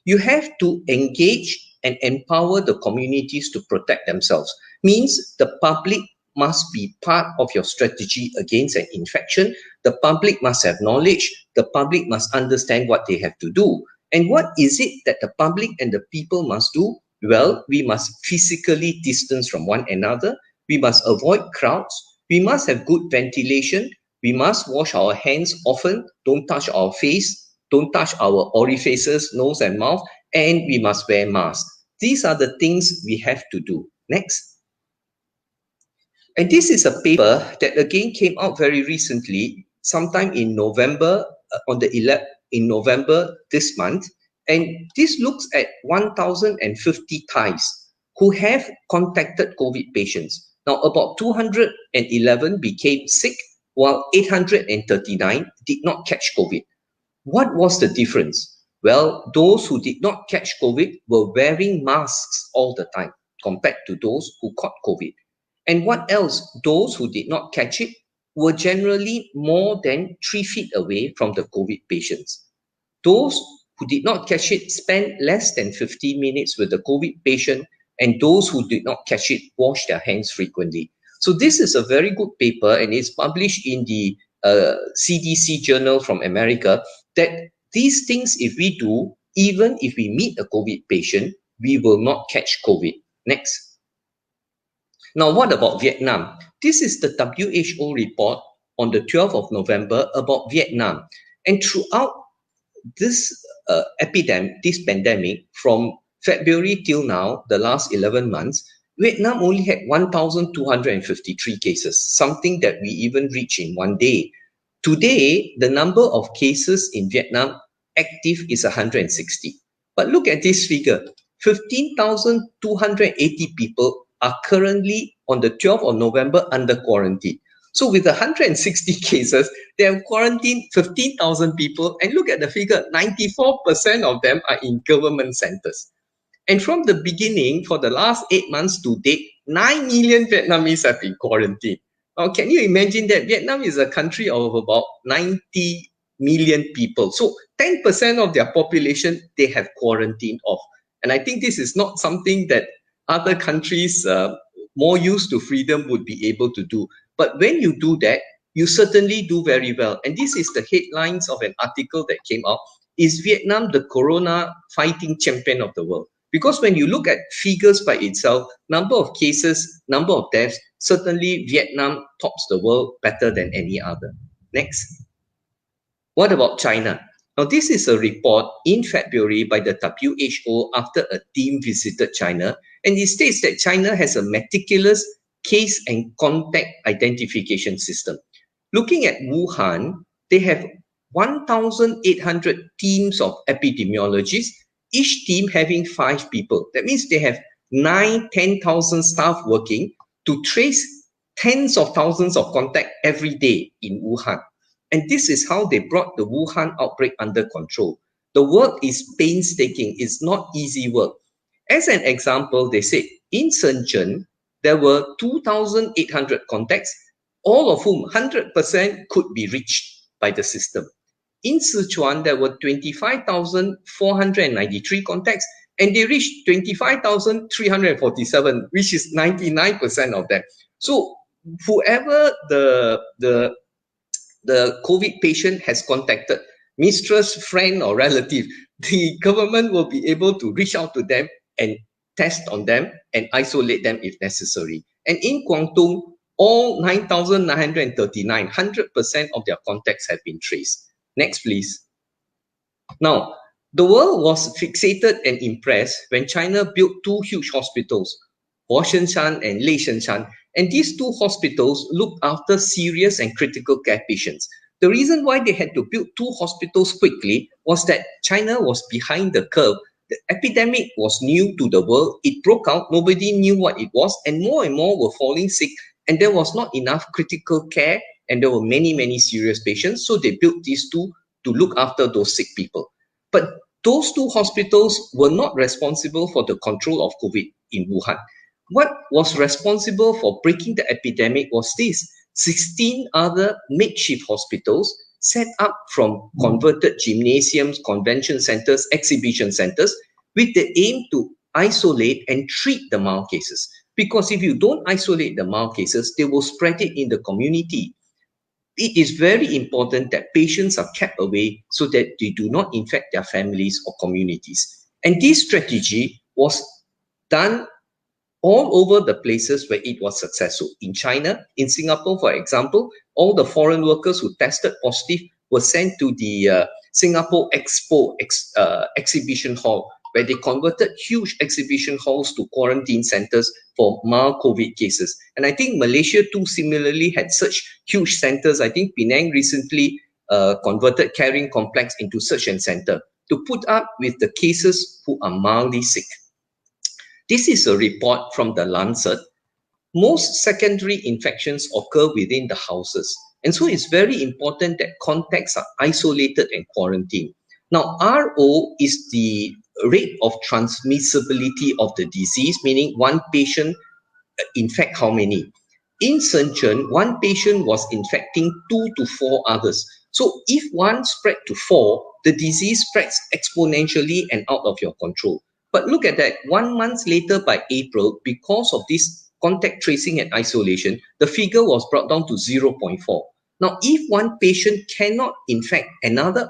You have to engage and empower the communities to protect themselves. Means the public must be part of your strategy against an infection. The public must have knowledge. The public must understand what they have to do. And what is it that the public and the people must do? Well, we must physically distance from one another. We must avoid crowds. We must have good ventilation. We must wash our hands often. Don't touch our face. Don't touch our orifices, nose and mouth. And we must wear masks. These are the things we have to do. Next. And this is a paper that again came out very recently, sometime in November, in November this month. And this looks at 1,050 Thais who have contacted COVID patients. Now, about 211 became sick, while 839 did not catch COVID. What was the difference? Well, those who did not catch COVID were wearing masks all the time compared to those who caught COVID. And what else? Those who did not catch it were generally more than 3 feet away from the COVID patients. Those who did not catch it spent less than 15 minutes with the COVID patient, and those who did not catch it washed their hands frequently. So this is a very good paper, and it's published in the CDC journal from America, that these things, if we do, even if we meet a COVID patient, we will not catch COVID. Next. Now, what about Vietnam? This is the WHO report on the 12th of November about Vietnam. And throughout this this pandemic, from February till now, the last 11 months, Vietnam only had 1,253 cases, something that we even reached in one day. Today, the number of cases in Vietnam active is 160. But look at this figure. 15,280 people are currently on the 12th of November under quarantine. So with 160 cases, they have quarantined 15,000 people. And look at the figure, 94% of them are in government centers. And from the beginning, for the last 8 months to date, 9 million Vietnamese have been quarantined. Now, can you imagine that Vietnam is a country of about 90 million people? So 10% of their population, they have quarantined off. And I think this is not something that other countries more used to freedom would be able to do. But when you do that, you certainly do very well. And this is the headlines of an article that came out. Is Vietnam the corona fighting champion of the world? Because when you look at figures by itself, number of cases, number of deaths, certainly Vietnam tops the world better than any other. Next. What about China? Now, this is a report in February by the WHO after a team visited China, and it states that China has a meticulous case and contact identification system. Looking at Wuhan, they have 1,800 teams of epidemiologists, each team having 5 people. That means they have 10,000 staff working to trace tens of thousands of contacts every day in Wuhan. And this is how they brought the Wuhan outbreak under control. The work is painstaking. It's not easy work. As an example, they say in Shenzhen, there were 2,800 contacts, all of whom 100% could be reached by the system. In Sichuan, there were 25,493 contacts, and they reached 25,347, which is 99% of them. So whoever the COVID patient has contacted, mistress, friend, or relative, the government will be able to reach out to them and test on them and isolate them if necessary. And in Guangdong, all 9,939, 100% of their contacts have been traced. Next, please. Now, the world was fixated and impressed when China built two huge hospitals, Huoshenshan and Leishenshan, and these two hospitals looked after serious and critical care patients. The reason why they had to build two hospitals quickly was that China was behind the curve. The epidemic was new to the world. It broke out. Nobody knew what it was, and more were falling sick, and there was not enough critical care, and there were many, many serious patients. So they built these two to look after those sick people. But those two hospitals were not responsible for the control of COVID in Wuhan. What was responsible for breaking the epidemic was this: 16 other makeshift hospitals set up from converted gymnasiums, convention centers, exhibition centers, with the aim to isolate and treat the mild cases. Because if you don't isolate the mild cases, they will spread it in the community. It is very important that patients are kept away so that they do not infect their families or communities. And this strategy was done all over the places where it was successful. In China, in Singapore, for example, all the foreign workers who tested positive were sent to the Singapore Expo exhibition hall, where they converted huge exhibition halls to quarantine centers for mild COVID cases. And I think Malaysia too similarly had such huge centers. I think Penang recently converted Carrying Complex into such a center to put up with the cases who are mildly sick. This is a report from the Lancet. Most secondary infections occur within the houses. And so it's very important that contacts are isolated and quarantined. Now, RO is the rate of transmissibility of the disease, meaning one patient infect how many? In Shenzhen, one patient was infecting 2 to 4 others. So if one spread to 4, the disease spreads exponentially and out of your control. But look at that, 1 month later by April, because of this contact tracing and isolation, the figure was brought down to 0.4. Now, if one patient cannot infect another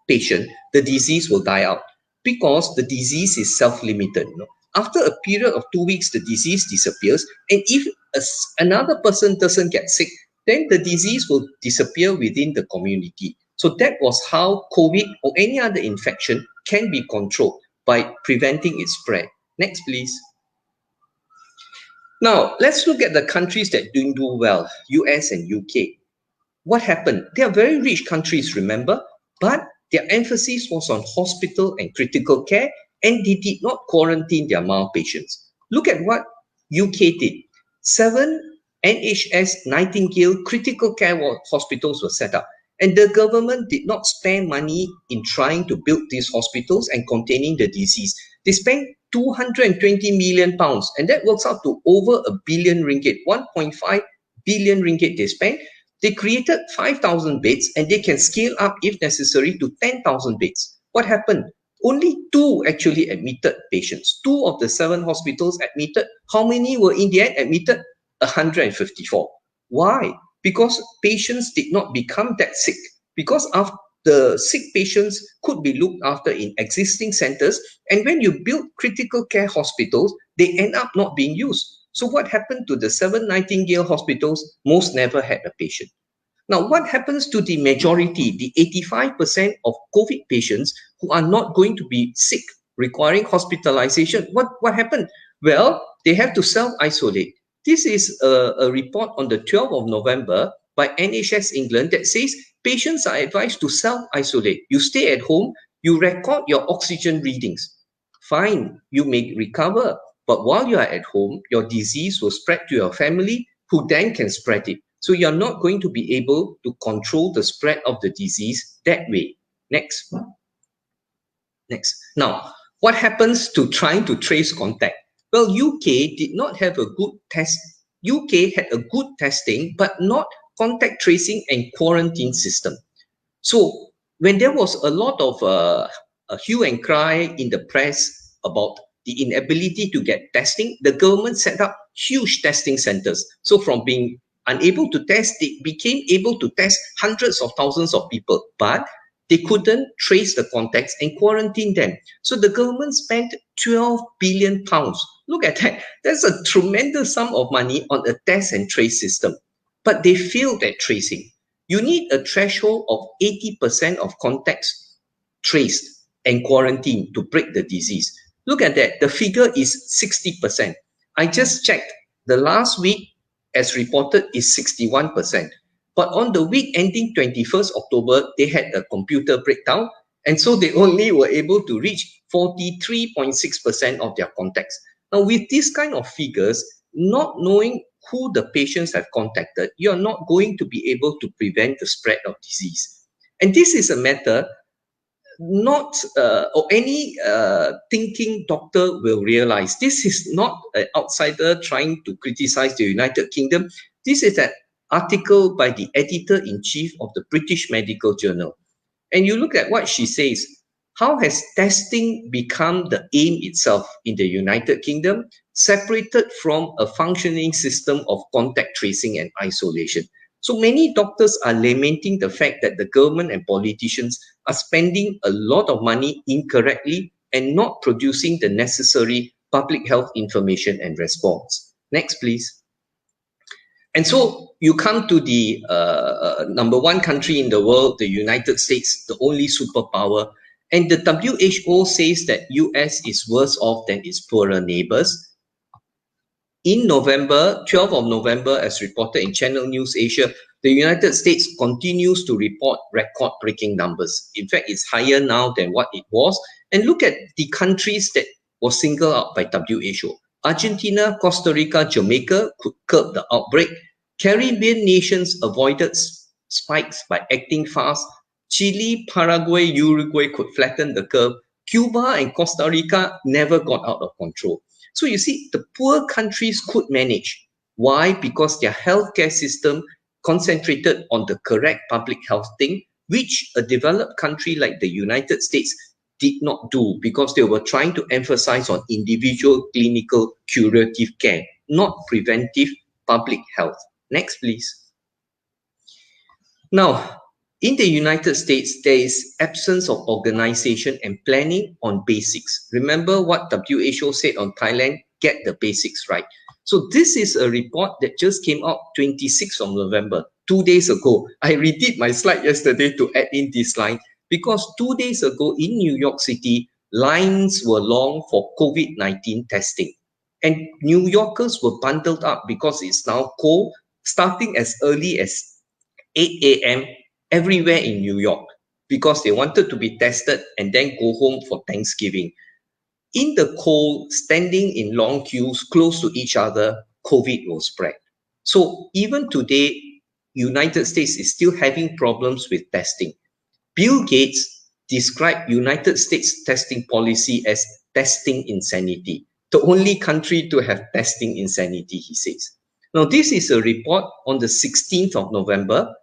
patient, the disease will die out because the disease is self-limited. After a period of 2 weeks, the disease disappears. And if another person doesn't get sick, then the disease will disappear within the community. So that was how COVID or any other infection can be controlled by preventing its spread. Next, please. Now, let's look at the countries that didn't do well, US and UK. What happened? They are very rich countries, remember? But their emphasis was on hospital and critical care, and they did not quarantine their mild patients. Look at what UK did. 7 NHS Nightingale critical care hospitals were set up. And the government did not spend money in trying to build these hospitals and containing the disease. They spent 220 million pounds, and that works out to over R1 billion, 1.5 billion ringgit they spent. They created 5,000 beds, and they can scale up if necessary to 10,000 beds. What happened? Only 2 actually admitted patients. 2 of the 7 hospitals admitted. How many were in the end admitted? 154. Why? Because patients did not become that sick. Because the sick patients could be looked after in existing centers. And when you build critical care hospitals, they end up not being used. So what happened to the 7 Nightingale hospitals? Most never had a patient. Now, what happens to the majority, the 85% of COVID patients who are not going to be sick, requiring hospitalization? What happened? Well, they have to self-isolate. This is a report on the 12th of November by NHS England that says patients are advised to self-isolate. You stay at home, you record your oxygen readings. Fine, you may recover. But while you are at home, your disease will spread to your family, who then can spread it. So you're not going to be able to control the spread of the disease that way. Next. Next. Now, what happens to trying to trace contact? Well, UK did not have a good test. UK had a good testing, but not contact tracing and quarantine system. So when there was a lot of a hue and cry in the press about the inability to get testing, the government set up huge testing centers. So from being unable to test, they became able to test hundreds of thousands of people, but they couldn't trace the contacts and quarantine them. So the government spent 12 billion pounds. Look at that. That's a tremendous sum of money on a test and trace system. But they failed at tracing. You need a threshold of 80% of contacts traced and quarantined to break the disease. Look at that. The figure is 60%. I just checked. The last week, as reported, is 61%. But on the week ending 21st October, they had a computer breakdown. And so they only were able to reach 43.6% of their contacts. Now, with this kind of figures, not knowing who the patients have contacted, you're not going to be able to prevent the spread of disease. And this is a matter not or any thinking doctor will realize. This is not an outsider trying to criticize the United Kingdom. This is an article by the editor-in-chief of the British Medical Journal. And you look at what she says. How has testing become the aim itself in the United Kingdom, separated from a functioning system of contact tracing and isolation? So many doctors are lamenting the fact that the government and politicians are spending a lot of money incorrectly and not producing the necessary public health information and response. Next, please. And so you come to the number one country in the world, the United States, the only superpower. And the WHO says that US is worse off than its poorer neighbors. In November, 12th of November, as reported in Channel News Asia, the United States continues to report record-breaking numbers. In fact, it's higher now than what it was. And look at the countries that were singled out by WHO. Argentina, Costa Rica, Jamaica could curb the outbreak. Caribbean nations avoided spikes by acting fast. Chile, Paraguay, Uruguay could flatten the curve. Cuba and Costa Rica never got out of control. So you see, the poor countries could manage. Why? Because their healthcare system concentrated on the correct public health thing, which a developed country like the United States did not do, because they were trying to emphasize on individual clinical curative care, not preventive public health. Next, please. Now, in the United States, there is absence of organization and planning on basics. Remember what WHO said on Thailand, get the basics right. So this is a report that just came out 26th of November, 2 days ago. I redid my slide yesterday to add in this line because 2 days ago in New York City, lines were long for COVID-19 testing. And New Yorkers were bundled up because it's now cold, starting as early as 8 a.m. everywhere in New York because they wanted to be tested and then go home for Thanksgiving. In the cold, standing in long queues close to each other, COVID will spread. So even today, United States is still having problems with testing. Bill Gates described United States testing policy as testing insanity. The only country to have testing insanity, he says. Now, this is a report on the 16th of November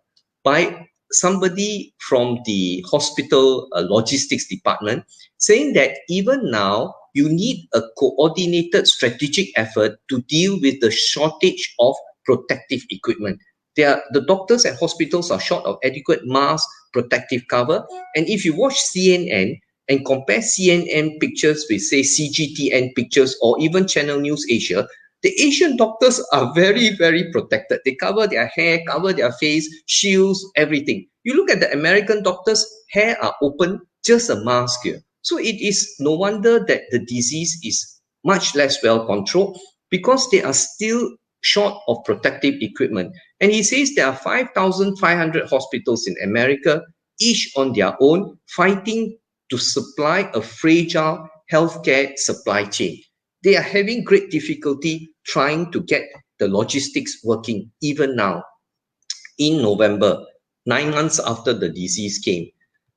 by somebody from the hospital logistics department saying that even now you need a coordinated strategic effort to deal with the shortage of protective equipment. The doctors at hospitals are short of adequate mask, protective cover. And if you watch CNN and compare CNN pictures with, say, CGTN pictures or even Channel News Asia, the Asian doctors are very, very protected. They cover their hair, cover their face, shields, everything. You look at the American doctors, hair are open, just a mask here. So it is no wonder that the disease is much less well controlled because they are still short of protective equipment. And he says there are 5,500 hospitals in America, each on their own, fighting to supply a fragile healthcare supply chain. they are having great difficulty trying to get the logistics working even now in November, 9 months after the disease came.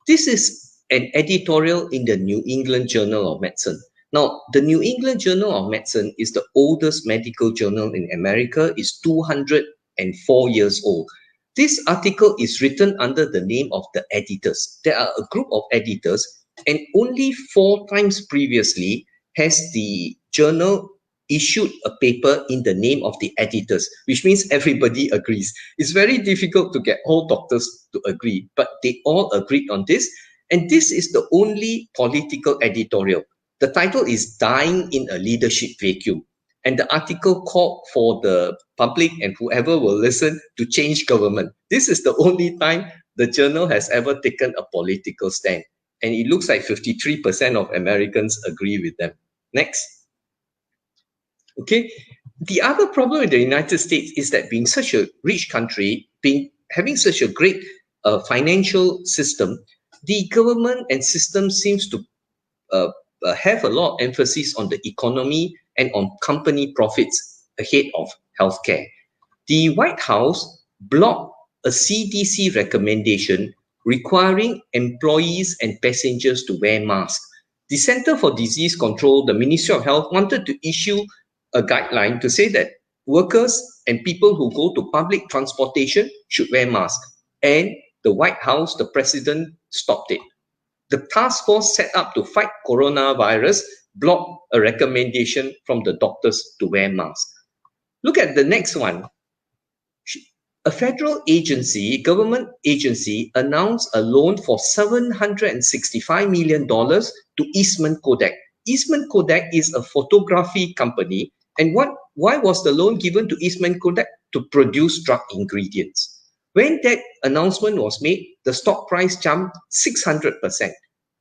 This is an editorial in the New England Journal of Medicine. Now, the New England Journal of Medicine is the oldest medical journal in America. It's 204 years old. This article is written under the name of the editors. There are a group of editors, and only 4 times previously has the journal issued a paper in the name of the editors, which means everybody agrees. It's very difficult to get all doctors to agree, but they all agreed on this. And this is the only political editorial. The title is Dying in a Leadership Vacuum. And the article called for the public and whoever will listen to change government. This is the only time the journal has ever taken a political stand. And it looks like 53% of Americans agree with them. Next. Okay. The other problem in the United States is that being such a rich country, having such a great financial system, the government and system seems to have a lot of emphasis on the economy and on company profits ahead of healthcare. The White House blocked a CDC recommendation requiring employees and passengers to wear masks. The Center for Disease Control, the Ministry of Health, wanted to issue a guideline to say that workers and people who go to public transportation should wear masks. And the White House, the president, stopped it. The task force set up to fight coronavirus blocked a recommendation from the doctors to wear masks. Look at the next one. A federal agency, government agency, announced a loan for $765 million to Eastman Kodak. Eastman Kodak is a photography company. And why was the loan given to Eastman Kodak? To produce drug ingredients. When that announcement was made, the stock price jumped 600%.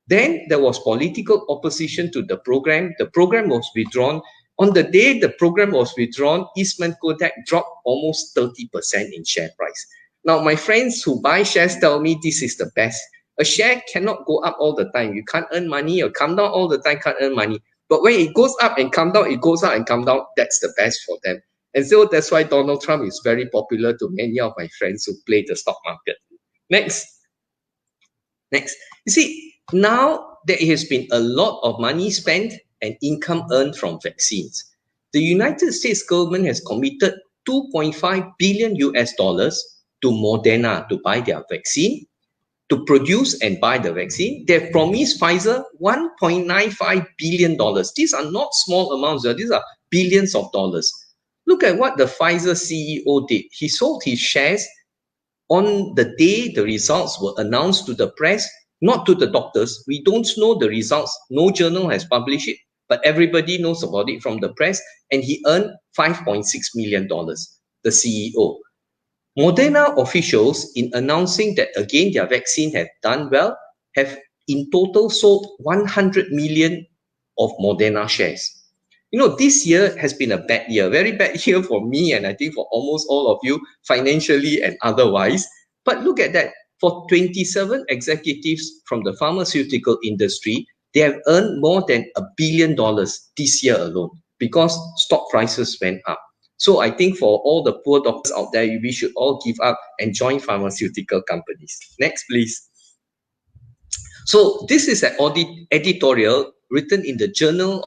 Then there was political opposition to the program. The program was withdrawn. On the day the program was withdrawn, Eastman Kodak dropped almost 30% in share price. Now, my friends who buy shares tell me this is the best. A share cannot go up all the time. You can't earn money, or come down all the time, can't earn money. But when it goes up and come down, it goes up and come down, that's the best for them. And so that's why Donald Trump is very popular to many of my friends who play the stock market. Next. Next. You see, now there has been a lot of money spent and income earned from vaccines. The United States government has committed 2.5 billion US dollars to Moderna to buy their vaccine, to produce and buy the vaccine. They've promised Pfizer $1.95 billion. These are not small amounts. These are billions of dollars. Look at what the Pfizer CEO did. He sold his shares on the day the results were announced to the press, not to the doctors. We don't know the results. No journal has published it, but everybody knows about it from the press. And he earned $5.6 million, the CEO. Moderna officials, in announcing that again their vaccine have done well, have in total sold 100 million of Moderna shares. You know, this year has been a bad year, very bad year for me, and I think for almost all of you, financially and otherwise. But look at that. For 27 executives from the pharmaceutical industry, they have earned more than $1 billion this year alone because stock prices went up. So I think for all the poor doctors out there, we should all give up and join pharmaceutical companies. Next, please. So this is an editorial written in the Journal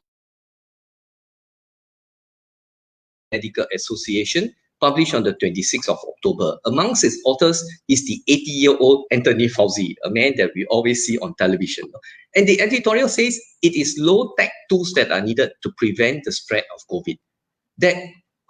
Medical Association, published on the 26th of October. Amongst its authors is the 80-year-old Anthony Fauci, a man that we always see on television. And the editorial says it is low-tech tools that are needed to prevent the spread of COVID. That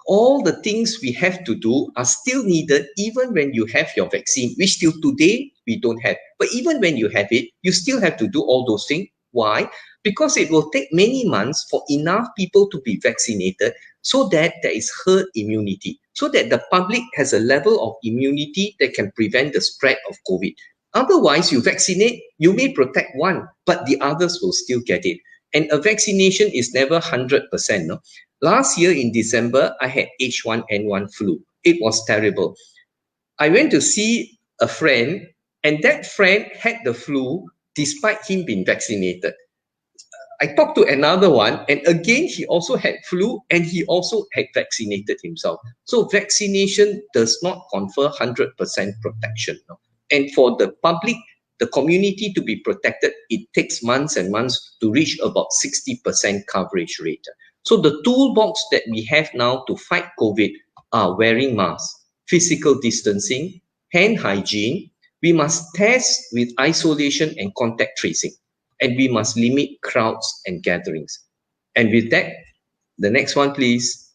all the things we have to do are still needed even when you have your vaccine, which till today we don't have. But even when you have it, you still have to do all those things. Why? Because it will take many months for enough people to be vaccinated so that there is herd immunity, so that the public has a level of immunity that can prevent the spread of COVID. Otherwise, you vaccinate, you may protect one, but the others will still get it. And a vaccination is never 100%. No? Last year in December, I had H1N1 flu. It was terrible. I went to see a friend, and that friend had the flu despite him being vaccinated. I talked to another one, and again, he also had flu and he also had vaccinated himself. So vaccination does not confer 100% protection. No? And for the public, the community to be protected, it takes months and months to reach about 60% coverage rate. So the toolbox that we have now to fight COVID are wearing masks, physical distancing, hand hygiene. We must test with isolation and contact tracing. And we must limit crowds and gatherings. And with that, the next one, please.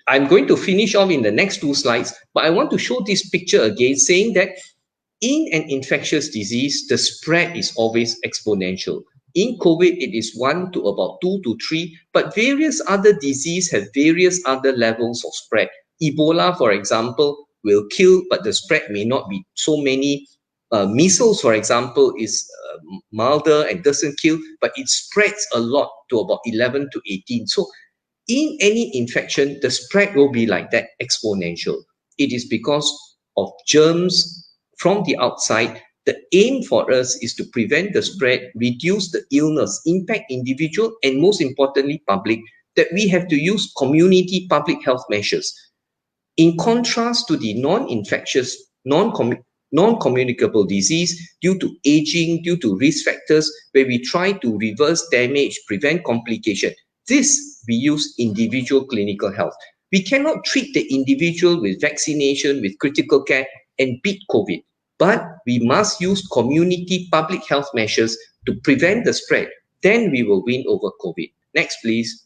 I'm going to finish off in the next two slides, but I want to show this picture again, saying that in an infectious disease, the spread is always exponential. In COVID, it is 1 to about 2 to 3, but various other diseases have various other levels of spread. Ebola, for example, will kill, but the spread may not be so many. Measles, for example, is milder and doesn't kill, but it spreads a lot to about 11 to 18. So in any infection, the spread will be like that, exponential. It is because of germs from the outside. The aim for us is to prevent the spread, reduce the illness, impact individual, and most importantly, public, that we have to use community public health measures. In contrast to the non-infectious, non-communicable disease due to aging, due to risk factors, where we try to reverse damage, prevent complication. This, we use individual clinical health. We cannot treat the individual with vaccination, with critical care, and beat COVID. But we must use community public health measures to prevent the spread. Then we will win over COVID. Next, please.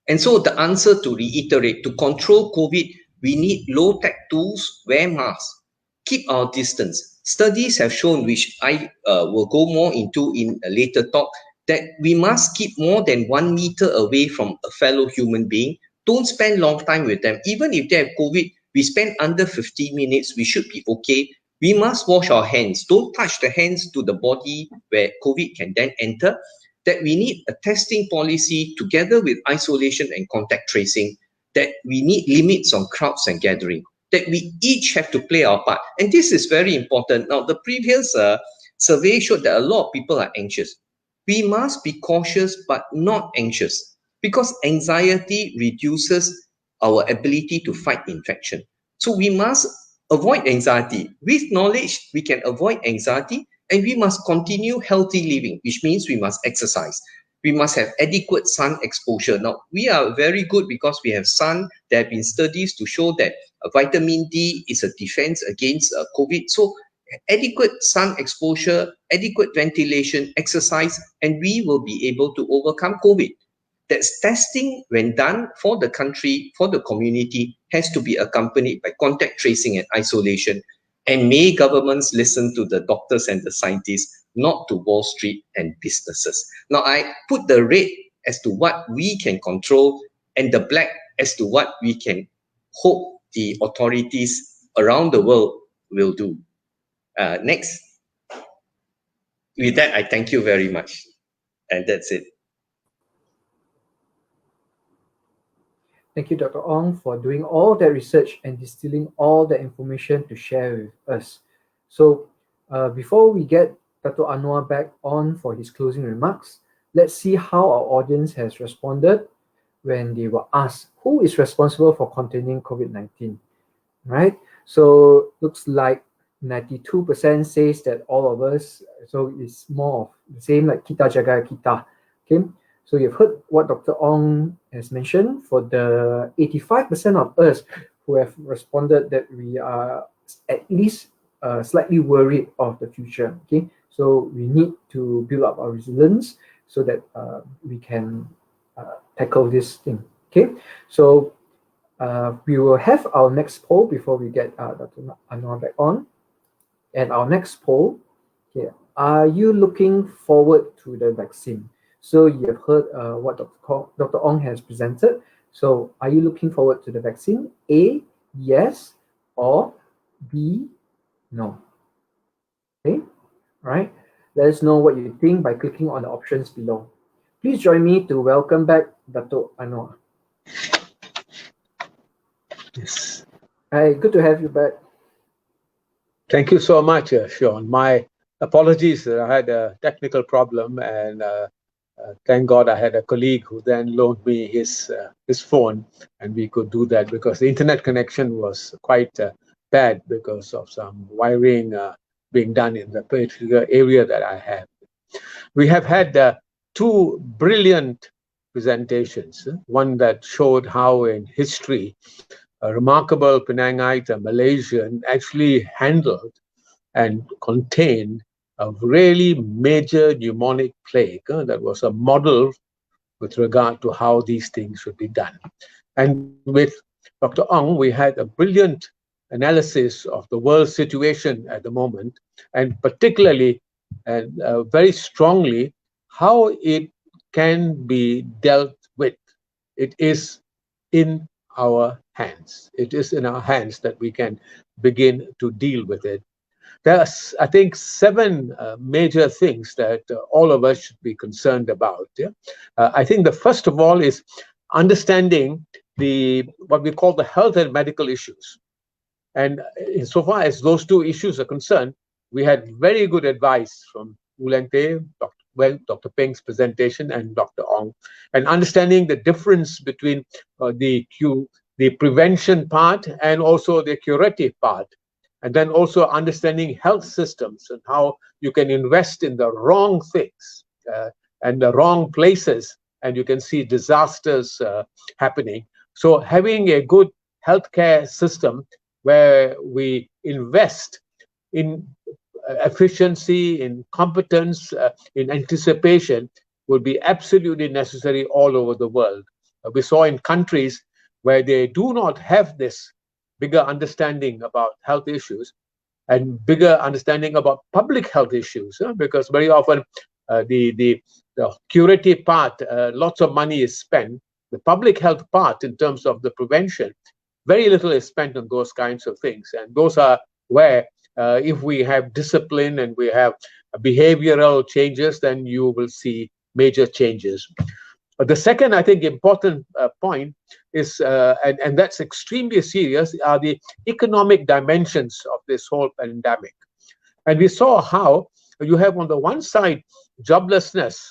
And so the answer, to reiterate, to control COVID, we need low-tech tools, wear masks, keep our distance. Studies have shown, which I will go more into in a later talk, that we must keep more than 1 meter away from a fellow human being. Don't spend long time with them. Even if they have COVID, we spend under 15 minutes, we should be okay. We must wash our hands. Don't touch the hands to the body where COVID can then enter. That we need a testing policy together with isolation and contact tracing, that we need limits on crowds and gathering, that we each have to play our part. And this is very important. Now, the previous survey showed that a lot of people are anxious. We must be cautious but not anxious, because anxiety reduces our ability to fight infection. So we must avoid anxiety. With knowledge, we can avoid anxiety. And we must continue healthy living, which means we must exercise. We must have adequate sun exposure. Now, we are very good because we have sun. There have been studies to show that vitamin D is a defense against COVID. So adequate sun exposure, adequate ventilation, exercise, and we will be able to overcome COVID. That's testing, when done for the country, for the community, has to be accompanied by contact tracing and isolation. And may governments listen to the doctors and the scientists, not to Wall Street and businesses. Now, I put the red as to what we can control and the black as to what we can hope the authorities around the world will do. Next. With that, I thank you very much. And that's it. Thank you, Dr. Ong, for doing all that research and distilling all the information to share with us. So before we get Dr. Anwar back on for his closing remarks, let's see how our audience has responded when they were asked who is responsible for containing COVID-19, right? So looks like 92% says that all of us, so it's more of the same like kita jaga kita, okay? So you've heard what Dr. Ong has mentioned. For the 85% of us who have responded, that we are at least slightly worried of the future. Okay, so we need to build up our resilience so that we can tackle this thing. Okay, so we will have our next poll before we get Dr. Anwar back on. And our next poll, okay, are you looking forward to the vaccine? So you have heard what Dr. Ong has presented. So are you looking forward to the vaccine? A, yes, or B, no. Okay, all right. Let us know what you think by clicking on the options below. Please join me to welcome back Dr. Anwar. Yes. Hi, good to have you back. Thank you so much, Sean. My apologies, I had a technical problem, and thank God I had a colleague who then loaned me his phone, and we could do that because the internet connection was quite bad because of some wiring being done in the particular area that I have. We have had two brilliant presentations. One that showed how in history a remarkable Penangite, a Malaysian, actually handled and contained a really major pneumonic plague that was a model with regard to how these things should be done. And with Dr. Ong, we had a brilliant analysis of the world situation at the moment, and particularly and very strongly how it can be dealt with. It is in our hands. It is in our hands that we can begin to deal with it. There are, I think, 7 major things that all of us should be concerned about. Yeah? I think the first of all is understanding what we call the health and medical issues. And insofar as those 2 issues are concerned, we had very good advice from Wu Lien-Teh, Dr. Peng's presentation, and Dr. Ong, and understanding the difference between the prevention part and also the curative part. And then also understanding health systems and how you can invest in the wrong things and the wrong places, and you can see disasters happening. So having a good healthcare system where we invest in efficiency, in competence, in anticipation would be absolutely necessary all over the world. We saw in countries where they do not have this bigger understanding about health issues and bigger understanding about public health issues, because very often the curative part, lots of money is spent. The public health part, in terms of the prevention, very little is spent on those kinds of things. And those are where, if we have discipline and we have behavioral changes, then you will see major changes. The second, I think, important point is, and that's extremely serious, are the economic dimensions of this whole pandemic. And we saw how you have on the one side joblessness,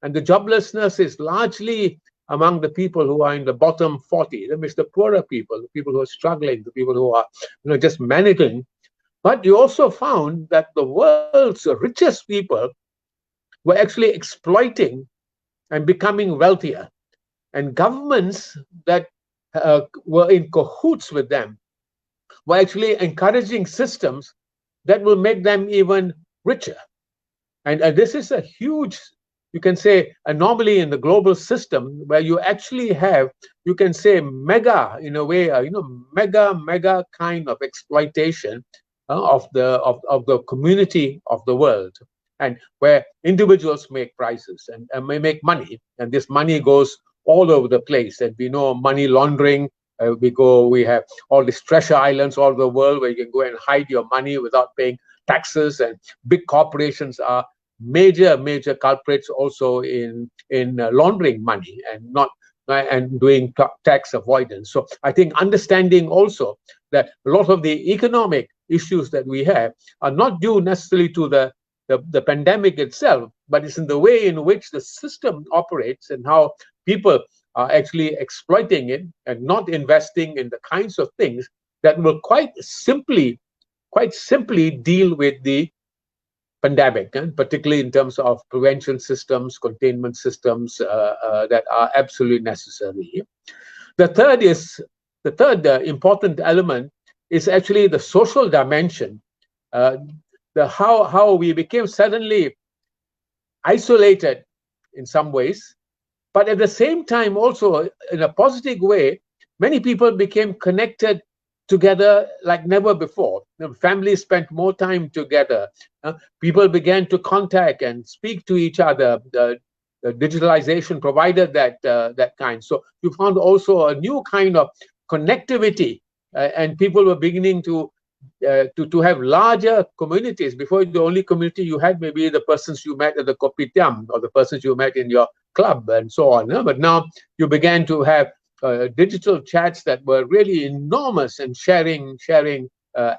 and the joblessness is largely among the people who are in the bottom 40. That means the poorer people, the people who are struggling, the people who are just managing. But you also found that the world's richest people were actually exploiting and becoming wealthier. And governments that were in cahoots with them were actually encouraging systems that will make them even richer. And this is a huge, you can say, anomaly in the global system, where you actually have, you can say, mega, in a way, mega kind of exploitation of the community of the world, and where individuals make prices and may make money, and this money goes all over the place. And we know money laundering. We have all these treasure islands all over the world where you can go and hide your money without paying taxes, and big corporations are major culprits also in laundering money and doing tax avoidance. So I think understanding also that a lot of the economic issues that we have are not due necessarily to the pandemic itself, but it's in the way in which the system operates and how people are actually exploiting it and not investing in the kinds of things that will quite simply deal with the pandemic, and particularly in terms of prevention systems, containment systems that are absolutely necessary. The third important element is actually the social dimension. How we became suddenly isolated in some ways, but at the same time also in a positive way, many people became connected together like never before. Families spent more time together. People began to contact and speak to each other. The digitalization provided that kind. So you found also a new kind of connectivity, and people were beginning to have larger communities. Before, the only community you had maybe the persons you met at the kopitiam or the persons you met in your club and so on. But now you began to have digital chats that were really enormous and sharing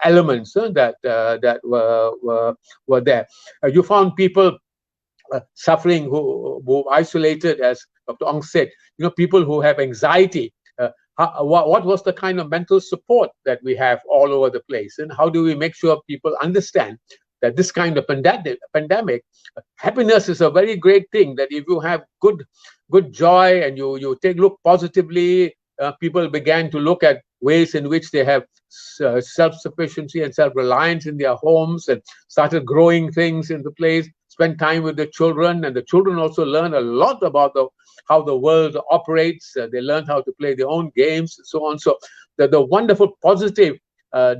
elements that were there. You found people suffering who were isolated, as Dr. Ong said, people who have anxiety. What was the kind of mental support that we have all over the place, and how do we make sure people understand that this kind of pandemic, happiness is a very great thing, that if you have good joy and you look positively, people began to look at ways in which they have self-sufficiency and self-reliance in their homes, and started growing things in the place, spend time with the children, and the children also learn a lot about how the world operates. They learn how to play their own games and so on. So the wonderful positive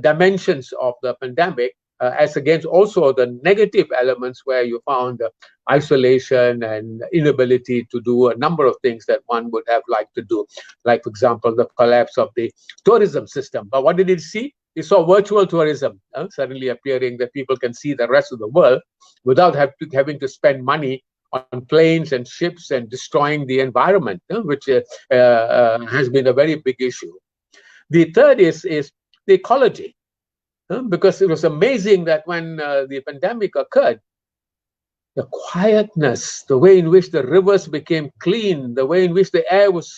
dimensions of the pandemic, as against also the negative elements where you found isolation and inability to do a number of things that one would have liked to do, like, for example, the collapse of the tourism system. But what did it see? It saw virtual tourism suddenly appearing, that people can see the rest of the world without having to spend money on planes and ships and destroying the environment, which has been a very big issue. The third is the ecology. Because it was amazing that when the pandemic occurred, the quietness, the way in which the rivers became clean, the way in which the air was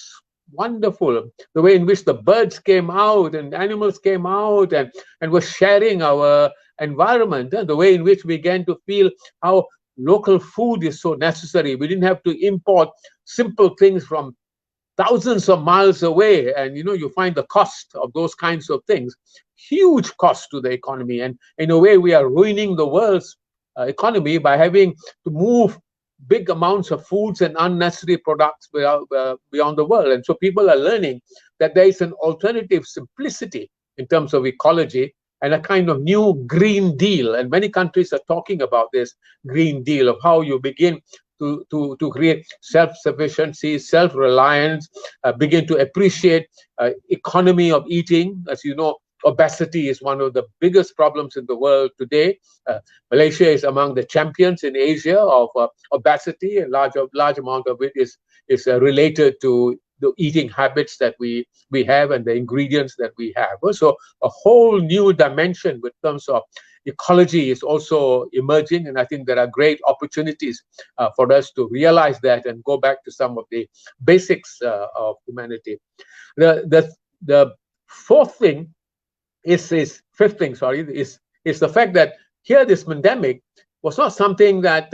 wonderful, the way in which the birds came out and animals came out and were sharing our environment, the way in which we began to feel how local food is so necessary. We didn't have to import simple things from thousands of miles away, and you find the cost of those kinds of things, huge cost to the economy, and in a way we are ruining the world's economy by having to move big amounts of foods and unnecessary products beyond the world. And so people are learning that there is an alternative simplicity in terms of ecology, and a kind of new Green Deal, and many countries are talking about this Green Deal, of how you begin to create self-sufficiency, self-reliance, begin to appreciate economy of eating. As you know, obesity is one of the biggest problems in the world today. Malaysia is among the champions in Asia of obesity. A large amount of it is related to the eating habits that we have and the ingredients that we have. So a whole new dimension in terms of ecology is also emerging, and I think there are great opportunities for us to realize that and go back to some of the basics of humanity. The fifth thing is the fact that here this pandemic was not something that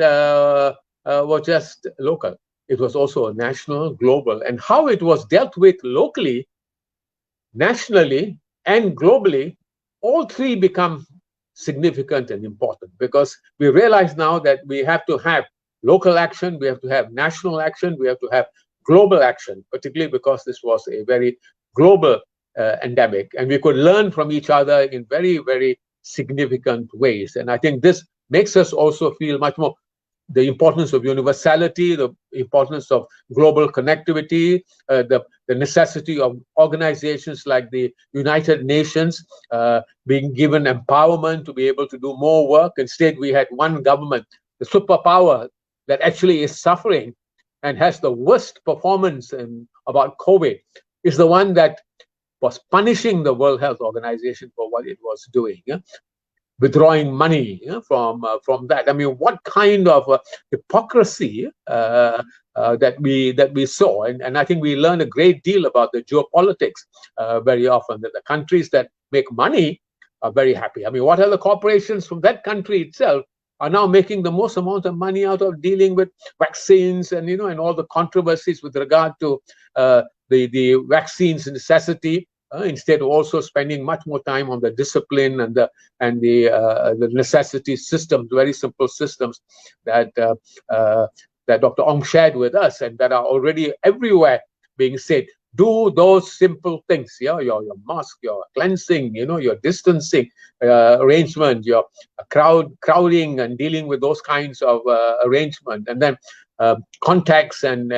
was just local. It was also national, global, and how it was dealt with locally, nationally, and globally, all three become significant and important, because we realize now that we have to have local action, we have to have national action, we have to have global action, particularly because this was a very global endemic, and we could learn from each other in very, very significant ways. And I think this makes us also feel much more the importance of universality, the importance of global connectivity, the necessity of organizations like the United Nations being given empowerment to be able to do more work. Instead, we had one government, the superpower that actually is suffering and has the worst performance about COVID, is the one that was punishing the World Health Organization for what it was doing. Withdrawing money from that. I mean, what kind of hypocrisy that we saw, and I think we learned a great deal about the geopolitics very often, that the countries that make money are very happy. I mean, what are the corporations from that country itself are now making the most amount of money out of dealing with vaccines and and all the controversies with regard to the vaccines necessity. Instead of also spending much more time on the discipline and the necessity systems, very simple systems that Dr. Ong shared with us, and that are already everywhere being said. Do those simple things, your mask, your cleansing, your distancing arrangement, your crowding and dealing with those kinds of arrangement, and then contacts and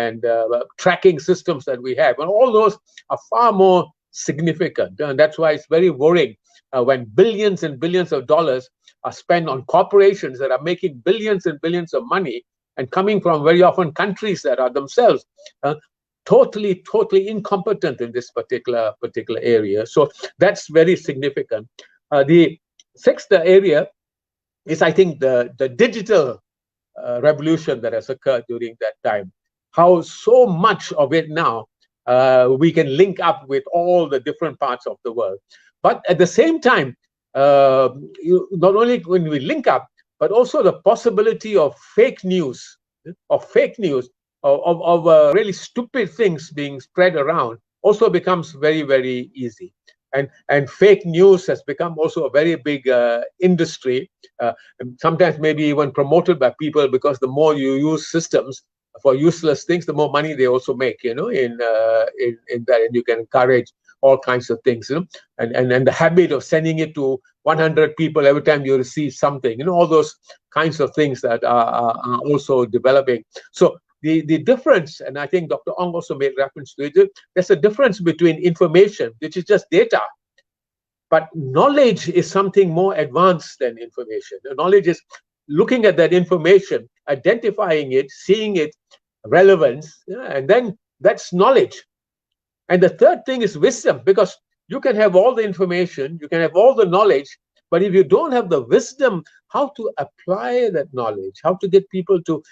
tracking systems that we have, and all those are far more significant, and that's why it's very worrying when billions and billions of dollars are spent on corporations that are making billions and billions of money, and coming from very often countries that are themselves totally incompetent in this particular area. So that's very significant. The sixth area is, I think, the digital revolution that has occurred during that time. How so much of it now we can link up with all the different parts of the world. But at the same time, not only when we link up, but also the possibility of fake news, of really stupid things being spread around also becomes very, very easy. And fake news has become also a very big industry, and sometimes maybe even promoted by people, because the more you use systems for useless things, the more money they also make, in that, and you can encourage all kinds of things, and the habit of sending it to 100 people every time you receive something, all those kinds of things that are also developing. So the difference, and I think Dr. Ong also made reference to it, there's a difference between information, which is just data, but knowledge is something more advanced than information. The knowledge is looking at that information, identifying it, seeing it, relevance, and then that's knowledge. And the third thing is wisdom, because you can have all the information, you can have all the knowledge, but if you don't have the wisdom, how to apply that knowledge, how to get people to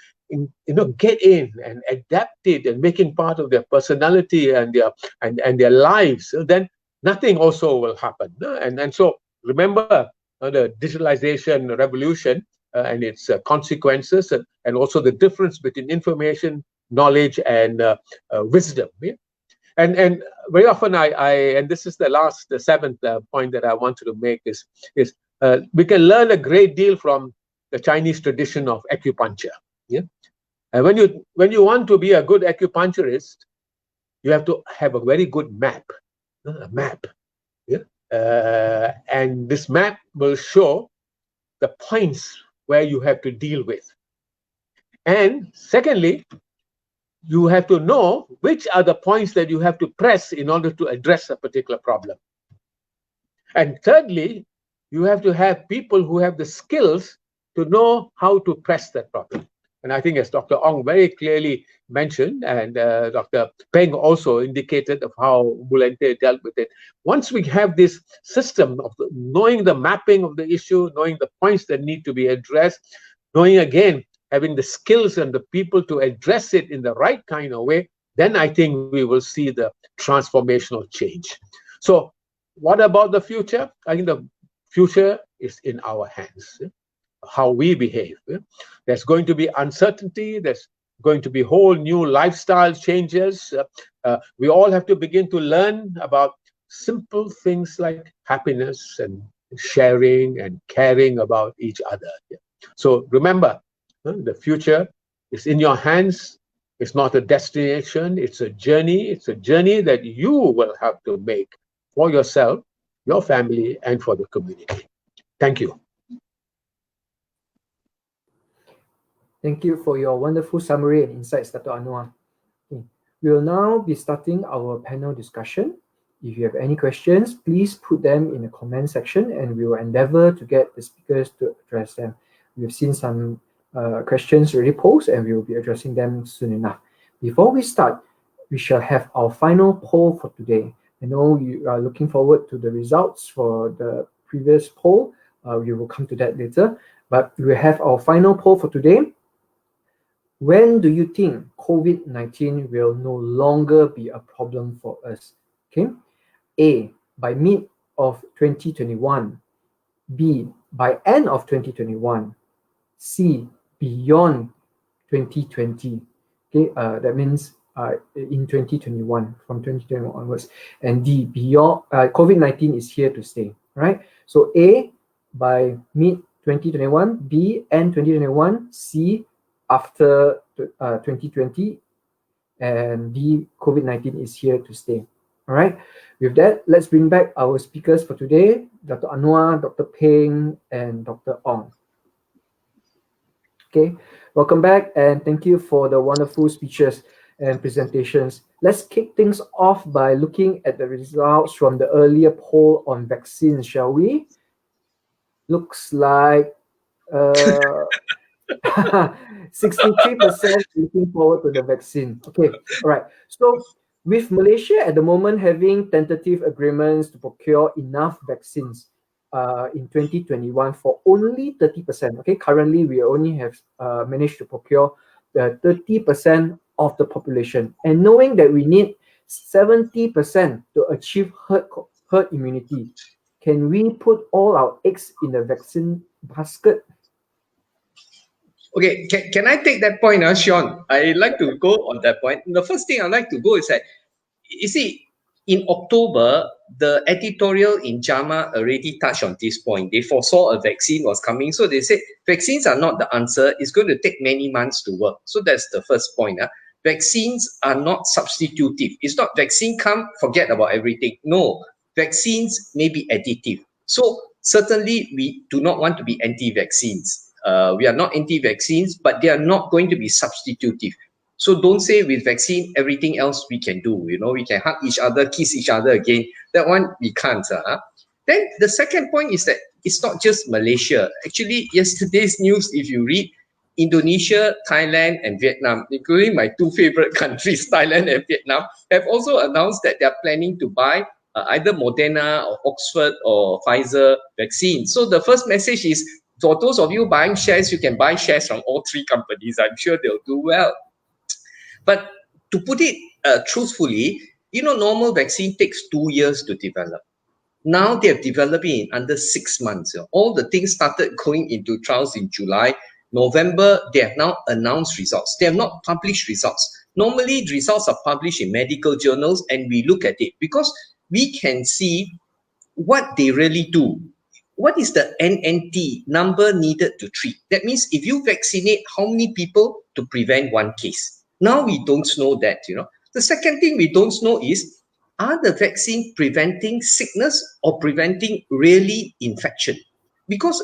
get in and adapt it and make it part of their personality and their lives, then nothing also will happen. And so remember the digitalization revolution and its consequences, and also the difference between information, knowledge, and wisdom. And very often and this is the seventh point that I wanted to make is we can learn a great deal from the Chinese tradition of acupuncture. And when you want to be a good acupuncturist, you have to have a very good map. And this map will show the points where you have to deal with. And secondly, you have to know which are the points that you have to press in order to address a particular problem. And thirdly, you have to have people who have the skills to know how to press that problem. And I think, as Dr. Ong very clearly mentioned, and Dr. Peng also indicated of how Wu Lien-Teh dealt with it, once we have this system of knowing the mapping of the issue, knowing the points that need to be addressed, knowing again, having the skills and the people to address it in the right kind of way, then I think we will see the transformational change. So what about the future? I think the future is in our hands. How we behave. There's going to be uncertainty. There's going to be whole new lifestyle changes. We all have to begin to learn about simple things like happiness and sharing and caring about each other. So remember, the future is in your hands. It's not a destination. It's a journey. It's a journey that you will have to make for yourself, your family, and for the community. Thank you. Thank you for your wonderful summary and insights, Dr. Anwar. Okay. We will now be starting our panel discussion. If you have any questions, please put them in the comment section and we will endeavor to get the speakers to address them. We've seen some questions already posed and we will be addressing them soon enough. Before we start, we shall have our final poll for today. I know you are looking forward to the results for the previous poll. We will come to that later, but we have our final poll for today. When do you think COVID-19 will no longer be a problem for us? Okay. A, by mid of 2021. B, by end of 2021. C, beyond 2020. Okay, that means in 2021, from 2021 onwards. And D, beyond COVID-19 is here to stay. Right? So A, by mid 2021. B, end 2021. C, after 2020, and D, COVID-19 is here to stay. All right. With that, let's bring back our speakers for today, Dr. Anwar, Dr. Peng, and Dr. Ong. Okay, welcome back, and thank you for the wonderful speeches and presentations. Let's kick things off by looking at the results from the earlier poll on vaccines, shall we? Looks like 63% looking forward to the vaccine. Okay, all right. So with Malaysia at the moment having tentative agreements to procure enough vaccines, in 2021 for only 30%. Okay, currently we only have managed to procure the 30% of the population, and knowing that we need 70% to achieve herd immunity, can we put all our eggs in the vaccine basket? Okay, can I take that point, Sean? I like to go on that point. The first thing I like to go is that, you see, in October, the editorial in JAMA already touched on this point. They foresaw a vaccine was coming. So they said vaccines are not the answer. It's going to take many months to work. So that's the first point. Vaccines are not substitutive. It's not vaccine come, forget about everything. No, vaccines may be additive. So certainly we do not want to be anti-vaccines. We are not anti-vaccines, but they are not going to be substitutive. So don't say with vaccine, everything else we can do. We can hug each other, kiss each other again. That one we can't. Then the second point is that it's not just Malaysia. Actually, yesterday's news, if you read, Indonesia, Thailand, and Vietnam, including my two favorite countries, Thailand and Vietnam, have also announced that they're planning to buy either Moderna or Oxford or Pfizer vaccine. So the first message is, for those of you buying shares, you can buy shares from all three companies. I'm sure they'll do well. But to put it truthfully, normal vaccine takes 2 years to develop. Now they have developed it in under 6 months. All the things started going into trials in July. November, they have now announced results. They have not published results. Normally, the results are published in medical journals and we look at it because we can see what they really do. What is the NNT, number needed to treat? That means if you vaccinate, how many people to prevent one case? Now we don't know that, The second thing we don't know is, are the vaccine preventing sickness or preventing really infection? Because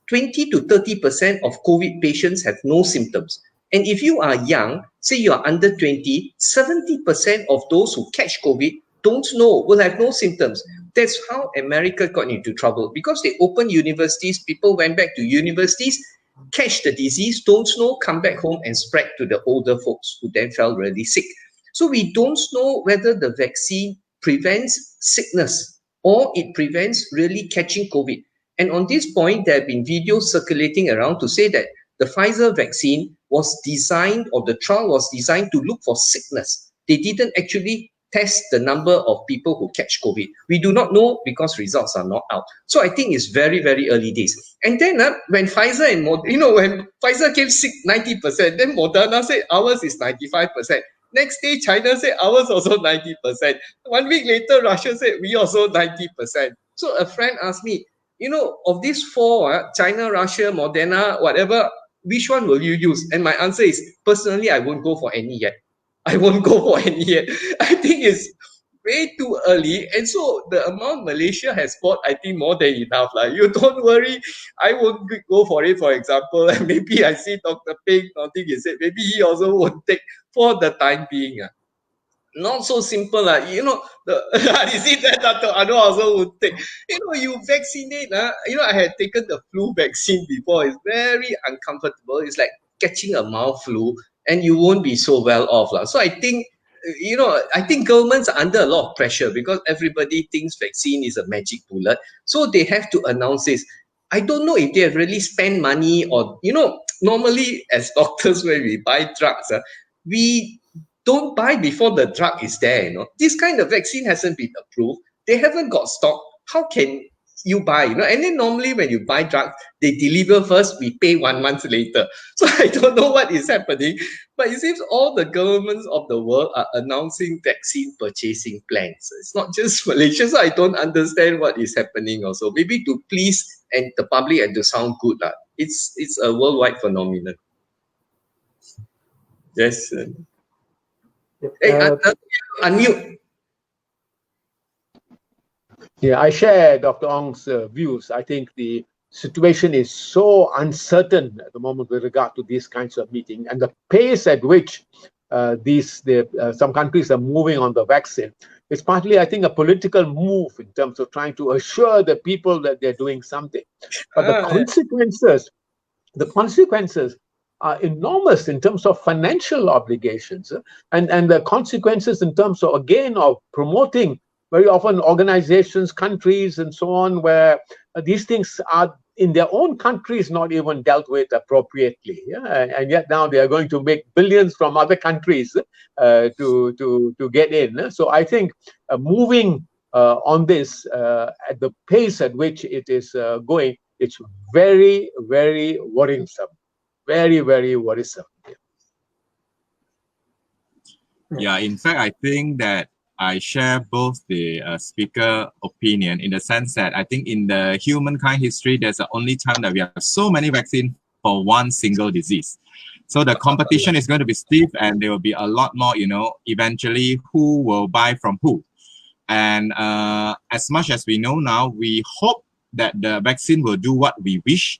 20 to 30% of COVID patients have no symptoms. And if you are young, say you are under 20, 70% of those who catch COVID don't know, will have no symptoms. That's how America got into trouble, because they opened universities, people went back to universities, catch the disease, don't know, come back home and spread to the older folks who then fell really sick. So we don't know whether the vaccine prevents sickness or it prevents really catching COVID. And on this point, there have been videos circulating around to say that the Pfizer vaccine was designed, or the trial was designed to look for sickness. They didn't actually test the number of people who catch COVID. We do not know because results are not out. So I think it's very, very early days. And then when Pfizer and when Pfizer gave 90%, then Moderna said ours is 95%. Next day, China said ours also 90%. 1 week later, Russia said we also 90%. So a friend asked me, of these four, China, Russia, Moderna, whatever, which one will you use? And my answer is, personally, I won't go for any yet. I won't go for any yet. I think it's way too early. And so the amount Malaysia has bought, I think more than enough. You don't worry. I won't go for it, for example. And maybe I see Dr. Ping, I think he said, maybe he also won't take for the time being. Not so simple. You see that Dr. Anu also would take. You vaccinate. I had taken the flu vaccine before. It's very uncomfortable. It's like catching a mild flu, and you won't be so well off. So I think, I think governments are under a lot of pressure because everybody thinks vaccine is a magic bullet. So they have to announce this. I don't know if they have really spent money or, normally as doctors, when we buy drugs, we don't buy before the drug is there. This kind of vaccine hasn't been approved. They haven't got stock. How can you buy? And then normally when you buy drugs, they deliver first, we pay 1 month later. So I don't know what is happening, but it seems all the governments of the world are announcing vaccine purchasing plans. It's not just Malaysia, so I don't understand what is happening also. Maybe to please and the public and to sound good. It's a worldwide phenomenon. Yes. Hey, unmute. Yeah, I share Dr. Ong's views. I think the situation is so uncertain at the moment with regard to these kinds of meetings, and the pace at which some countries are moving on the vaccine. It's partly, I think, a political move in terms of trying to assure the people that they're doing something. But the consequences are enormous in terms of financial obligations, and the consequences in terms of, again, of promoting very often organizations, countries, and so on, where these things are in their own countries not even dealt with appropriately. Yeah? And yet now they are going to make billions from other countries to get in. So I think moving on this at the pace at which it is going, it's very, very worrisome. Very, very worrisome. Yeah, in fact, I think that I share both the speaker opinion in the sense that I think in the humankind history, there's the only time that we have so many vaccines for one single disease. So the competition is going to be stiff, and there will be a lot more, eventually who will buy from who. And as much as we know now, we hope that the vaccine will do what we wish,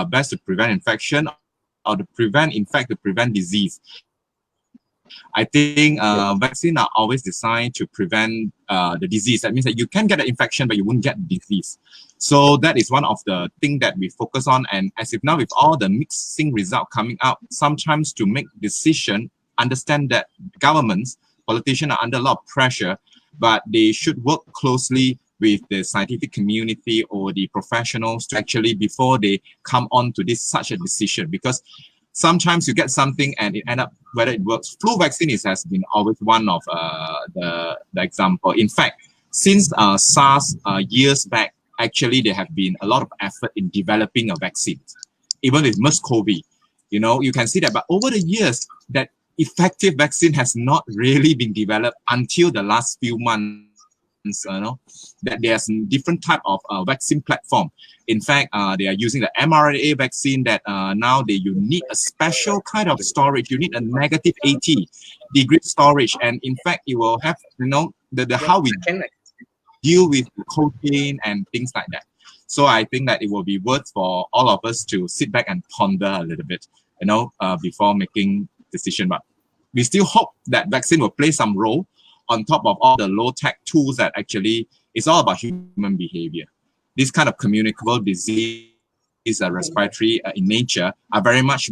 best to prevent infection or to prevent disease. I think vaccines are always designed to prevent the disease. That means that you can get an infection, but you won't get disease. So that is one of the things that we focus on. And as if now with all the mixing result coming out, sometimes to make decision, understand that governments, politicians are under a lot of pressure, but they should work closely with the scientific community or the professionals to actually, before they come on to such a decision, because sometimes you get something and it end up, whether it works. Flu vaccine has been always one of the example. In fact, since SARS years back, actually there have been a lot of effort in developing a vaccine. Even with MERS-CoV, you can see that. But over the years, that effective vaccine has not really been developed until the last few months. That there's different type of vaccine platform. In fact, they are using the mRNA vaccine that now you need a special kind of storage. You need a negative 80 degree storage, and in fact, it will have the how we deal with cocaine and things like that. So I think that it will be worth for all of us to sit back and ponder a little bit, before making decision. But we still hope that vaccine will play some role on top of all the low-tech tools that actually is all about human behavior. This kind of communicable disease, respiratory in nature, are very much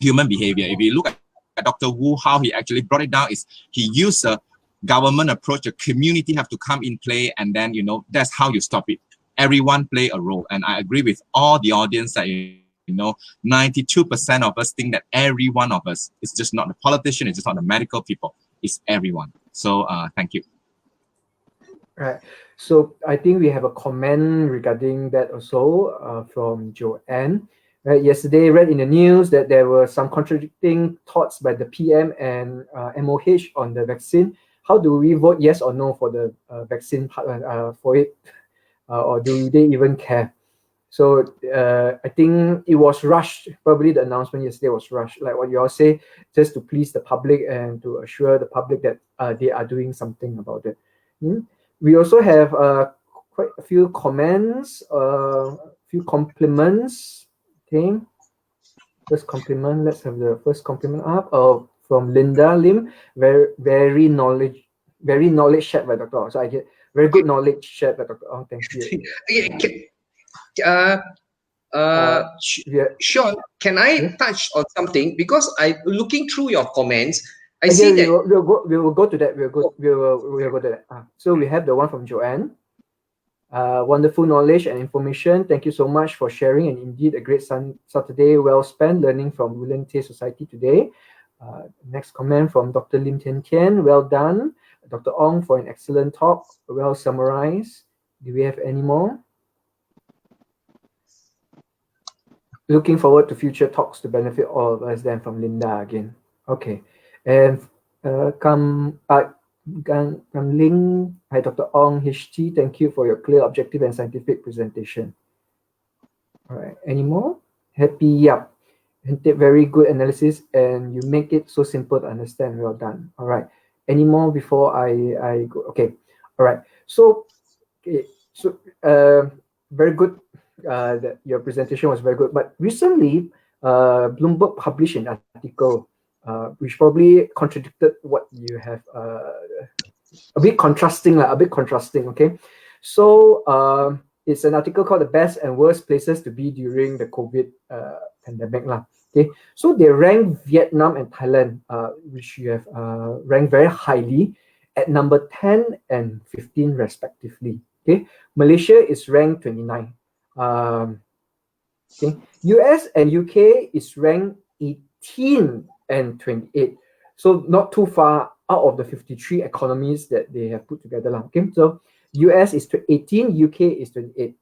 human behavior. If you look at Dr. Wu, how he actually brought it down is he used a government approach, a community have to come in play, and then, that's how you stop it. Everyone play a role. And I agree with all the audience that, 92% of us think that every one of us is just not the politician, it's just not the medical people, it's everyone. So thank you. Right. So I think we have a comment regarding that also from Joanne. Right. Yesterday, read in the news that there were some contradicting thoughts by the PM and MOH on the vaccine. How do we vote yes or no for the vaccine for it, or do they even care? So I think it was rushed. Probably the announcement yesterday was rushed, like what you all say, just to please the public and to assure the public that they are doing something about it. We also have quite a few comments, a few compliments. Okay, first compliment. Let's have the first compliment up. From Linda Lim. Very knowledge shared by Dr. Ong. So I get very good knowledge shared by Dr. Ong. Thank you. Sean, can I touch on something? Because I looking through your comments, I see that we will go to that. We'll go to that. So we have the one from Joanne. Wonderful knowledge and information. Thank you so much for sharing, and indeed a great Saturday well spent learning from Wu Lien-Teh Society today. Next comment from Dr. Lim-Tien. Well done, Dr. Ong, for an excellent talk. Well summarized. Do we have any more? Looking forward to future talks to benefit all of us. Then from Linda again. Okay, and Kam Ling. Hi, Dr. Ong HT. Thank you for your clear, objective, and scientific presentation. All right, any more? Happy Yap. Very good analysis, and you make it so simple to understand. Well done. All right. Any more before I go? Okay. All right. So, very good. Your presentation was very good. But recently, Bloomberg published an article which probably contradicted what you have. A bit contrasting. Okay. So it's an article called "The Best and Worst Places to Be During the COVID Pandemic." Okay. So they rank Vietnam and Thailand, which you have ranked very highly, at number 10 and 15 respectively. Okay, Malaysia is ranked 29. Okay, US and UK is ranked 18 and 28. So not too far out of the 53 economies that they have put together. Okay, so US is 18, UK is 28.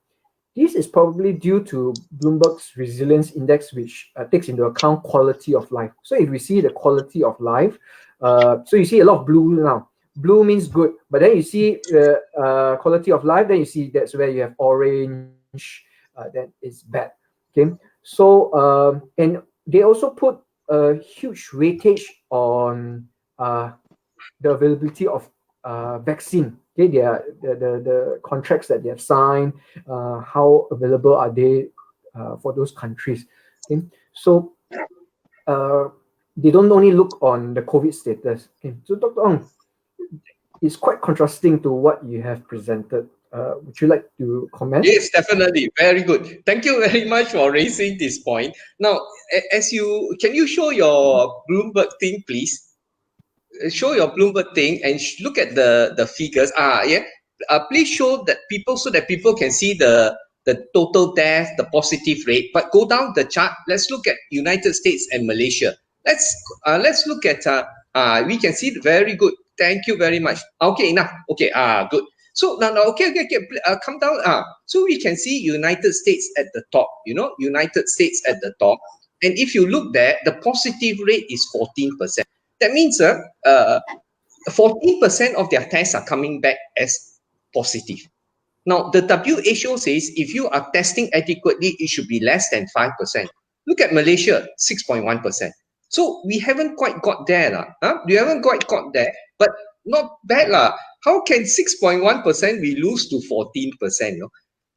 This is probably due to Bloomberg's resilience index, which takes into account quality of life. So if we see the quality of life, so you see a lot of blue now. Blue means good, but then you see quality of life, then you see that's where you have orange, that is bad. Okay, so and they also put a huge weightage on the availability of vaccine. Okay, the contracts that they have signed, how available are they for those countries? Okay, so they don't only look on the COVID status. Okay, so Dr. Ong, it's quite contrasting to what you have presented. Would you like to comment? Yes, definitely. Very good. Thank you very much for raising this point. Now, can you show your Bloomberg thing, please? Show your Bloomberg thing and look at the figures. Yeah. Please show that people so that people can see the total death, the positive rate. But go down the chart. Let's look at United States and Malaysia. Let's look at we can see very good. Thank you very much. Okay, enough. Okay, good. So now okay, come down. So we can see United States at the top. United States at the top. And if you look there, the positive rate is 14%. That means 14% of their tests are coming back as positive. Now, the WHO says if you are testing adequately, it should be less than 5%. Look at Malaysia, 6.1%. So we haven't quite got there. We haven't quite got there, but not bad. How can 6.1% we lose to 14%?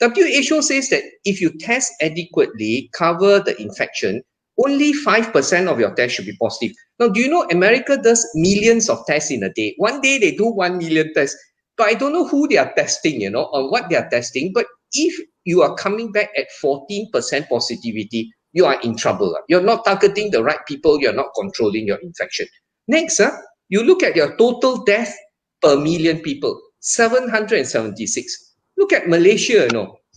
WHO says that if you test adequately, cover the infection, only 5% of your tests should be positive. Now, do you know America does millions of tests in a day? One day they do 1 million tests. But I don't know who they are testing, or what they are testing. But if you are coming back at 14% positivity, you are in trouble. You're not targeting the right people. You're not controlling your infection. Next, you look at your total death per million people, 776. Look at Malaysia,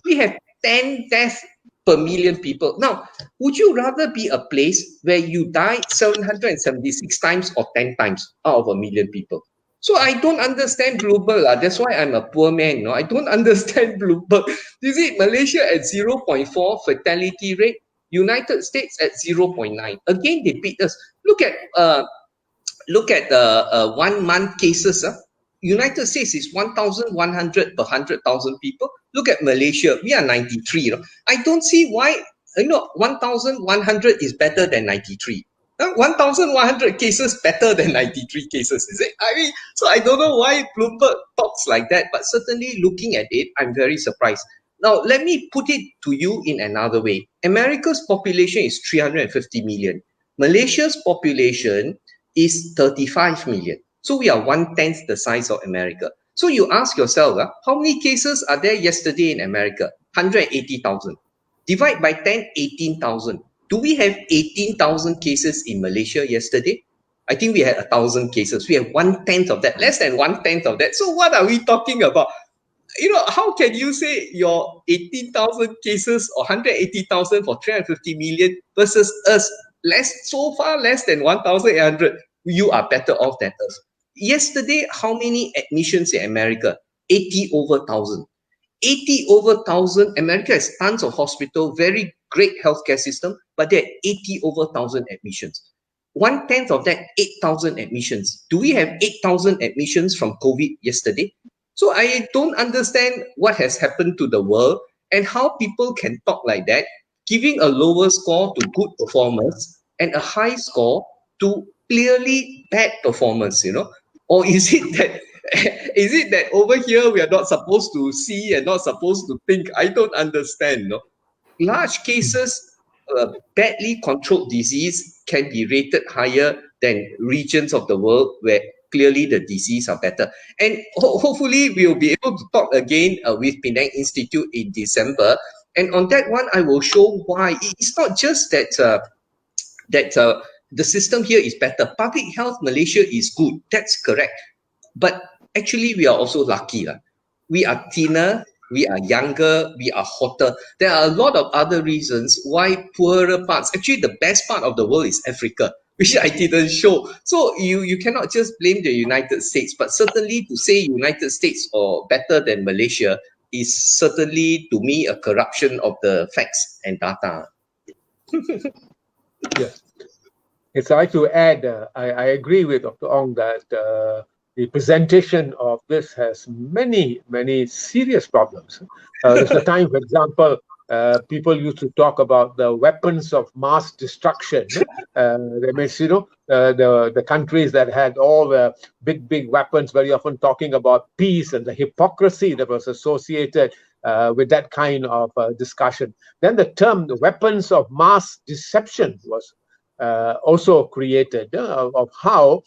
we have 10 deaths per million people. Now, would you rather be a place where you die 776 times or 10 times out of a million people? So I don't understand Bloomberg. That's why I'm a poor man. I don't understand Bloomberg. You see, Malaysia at 0.4 fatality rate, United States at 0.9. Again, they beat us. Look at the 1 month cases. United States is 1,100 per 100,000 people. Look at Malaysia. We are 93. I don't see why 1,100 is better than 93. 1,100 cases better than 93 cases, is it? I mean, so I don't know why Bloomberg talks like that, but certainly looking at it, I'm very surprised. Now, let me put it to you in another way. America's population is 350 million. Malaysia's population is 35 million. So we are 1/10 the size of America. So you ask yourself, how many cases are there yesterday in America? 180,000. Divide by 10, 18,000. Do we have 18,000 cases in Malaysia yesterday? I think we had 1,000 cases. We have 1/10 of that, less than 1/10 of that. So what are we talking about? How can you say your 18,000 cases or 180,000 for 350 million versus us, so far less than 1,800? You are better off than us. Yesterday, how many admissions in America? 80 over 1,000. 80 over 1,000. America has tons of hospital, very great healthcare system, but there are 80 over 1,000 admissions. 1/10 of that, 8,000 admissions. Do we have 8,000 admissions from COVID yesterday? So I don't understand what has happened to the world and how people can talk like that, giving a lower score to good performers and a high score to clearly bad performance, Or is it that over here we are not supposed to see and not supposed to think? I don't understand. Large cases, badly controlled disease can be rated higher than regions of the world where clearly the disease are better. And hopefully we'll be able to talk again with Penang Institute in December. And on that one, I will show why. It's not just that the system here is better. Public health Malaysia is good. That's correct. But actually we are also lucky. We are thinner, we are younger, we are hotter. There are a lot of other reasons why poorer parts, actually the best part of the world is Africa, which I didn't show. So you cannot just blame the United States, but certainly to say United States or better than Malaysia is certainly to me a corruption of the facts and data. Yes. It's like to add, I agree with Dr. Ong that the presentation of this has many, many serious problems. There's a time, for example, people used to talk about the weapons of mass destruction. They means, the countries that had all the big weapons, very often talking about peace and the hypocrisy that was associated with that kind of discussion. Then the term the weapons of mass deception was also created of how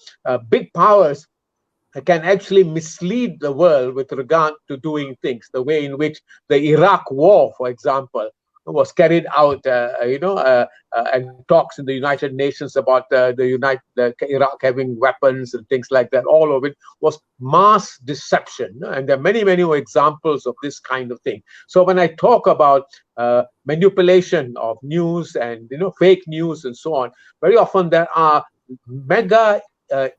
big powers can actually mislead the world with regard to doing things. The way in which the Iraq War, for example, was carried out, and talks in the United Nations about Iraq having weapons and things like that. All of it was mass deception, and there are many, many examples of this kind of thing. So when I talk about manipulation of news and fake news and so on, very often there are mega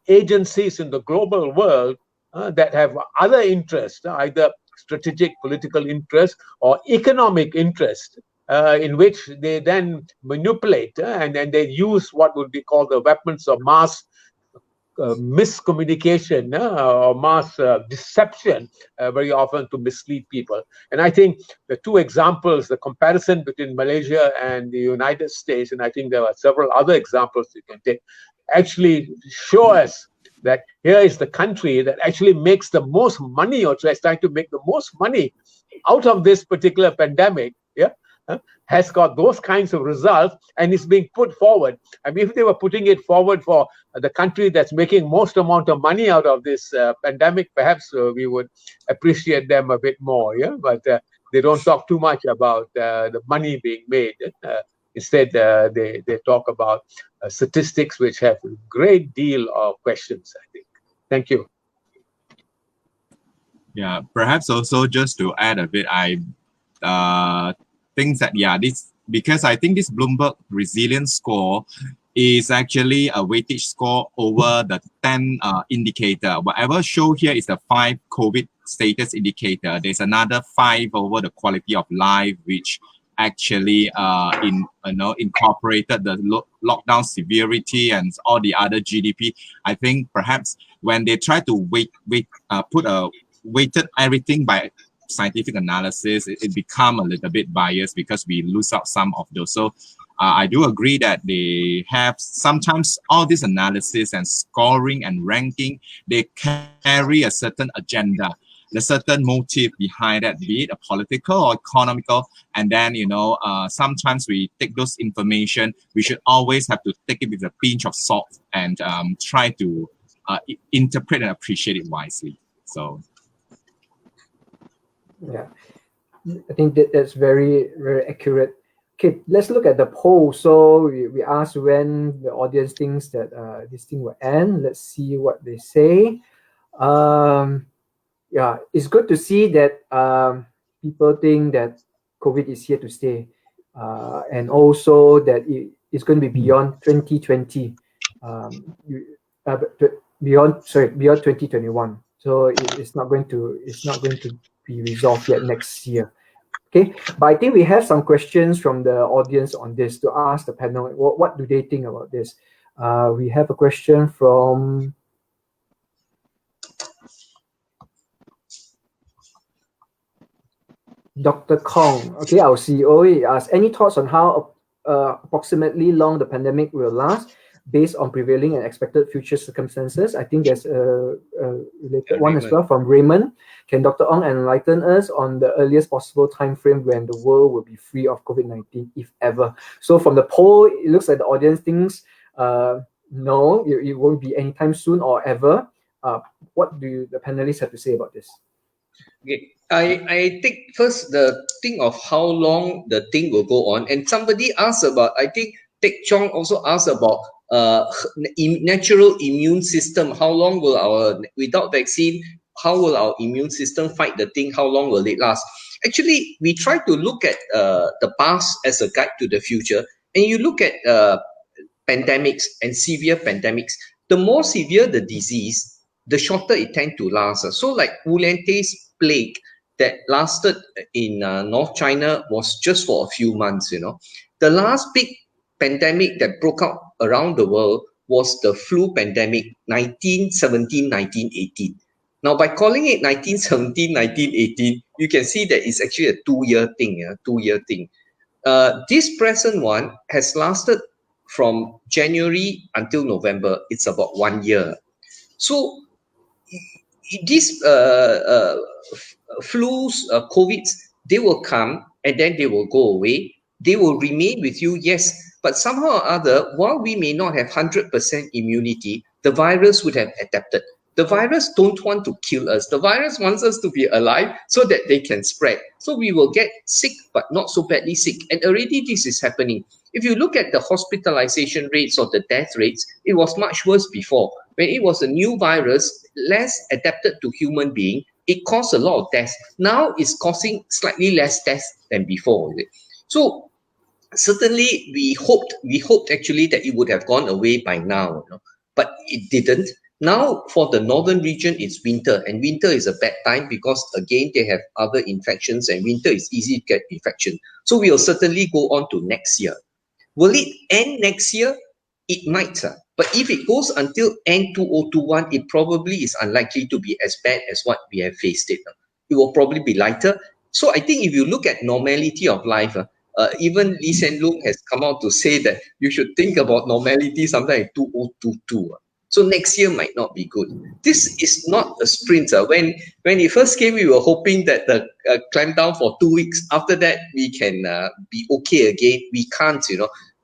agencies in the global world that have other interests, either strategic political interest or economic interest, in which they then manipulate and then they use what would be called the weapons of mass miscommunication or mass deception very often to mislead people. And I think the two examples, the comparison between Malaysia and the United States, and I think there are several other examples you can take, actually show us that here is the country that actually makes the most money, or tries to make the most money out of this particular pandemic, has got those kinds of results and is being put forward. I mean, if they were putting it forward for the country that's making most amount of money out of this pandemic, perhaps we would appreciate them a bit more, but they don't talk too much about the money being made. Instead, they talk about statistics which have a great deal of questions, I think. Thank you. Yeah, perhaps also just to add a bit, I think that, this, because I think this Bloomberg resilience score is actually a weightage score over the 10 indicator. Whatever show here is the 5 COVID status indicator. There's another 5 over the quality of life, which actually incorporated the lockdown severity and all the other GDP. I think perhaps when they try to weighted everything by scientific analysis, it become a little bit biased because we lose out some of those. So I do agree that they have sometimes all this analysis and scoring and ranking, they carry a certain agenda, a certain motive behind that, be it a political or economical. And then, sometimes we take those information, we should always have to take it with a pinch of salt and try to interpret and appreciate it wisely. So. Yeah, I think that's very, very accurate. Okay, let's look at the poll. So we asked when the audience thinks that this thing will end. Let's see what they say. Yeah, it's good to see that people think that COVID is here to stay, and also that it's going to be beyond 2020, beyond 2021. So it's not going to be resolved yet next year. Okay, but I think we have some questions from the audience on this to ask the panel. What do they think about this? We have a question from Dr. Kong. Okay, our CEO. He asks, any thoughts on how approximately long the pandemic will last based on prevailing and expected future circumstances? I think there's a related one as well from Raymond. Can Dr. Ong enlighten us on the earliest possible time frame when the world will be free of COVID-19, if ever? So from the poll, it looks like the audience thinks no, it won't be anytime soon or ever. What do the panelists have to say about this? Okay, I think first the thing of how long the thing will go on, and somebody asked about, I think Teck Chong also asked about natural immune system. How long will our, without vaccine, how will our immune system fight the thing? How long will it last? Actually, we try to look at the past as a guide to the future. And you look at pandemics and severe pandemics, the more severe the disease, the shorter it tends to last. So like Wu Lien-Teh's plague that lasted in North China was just for a few months, The last big pandemic that broke out around the world was the flu pandemic, 1917, 1918. Now, by calling it 1917, 1918, you can see that it's actually a two-year thing. This present one has lasted from January until November. It's about 1 year. So these flus, COVIDs, they will come and then they will go away. They will remain with you, yes, but somehow or other, while we may not have 100% immunity, the virus would have adapted. The virus don't want to kill us. The virus wants us to be alive so that they can spread. So we will get sick, but not so badly sick. And already this is happening. If you look at the hospitalization rates or the death rates, it was much worse before. When it was a new virus, less adapted to human being, it caused a lot of deaths. Now it's causing slightly less deaths than before. So certainly we hoped actually that it would have gone away by now, but it didn't. Now for the northern region, it's winter, and winter is a bad time because again they have other infections, and winter is easy to get infection. So we will certainly go on to next year. Will it end next year? It might, but if it goes until end 2021, it probably is unlikely to be as bad as what we have faced it. It will probably be lighter. So I think if you look at normality of life, even Lee Hsien Loong has come out to say that you should think about normality sometime in 2022. So next year might not be good. This is not a sprint. When it first came, we were hoping that the clamp down for 2 weeks. After that, we can be okay again. We can't,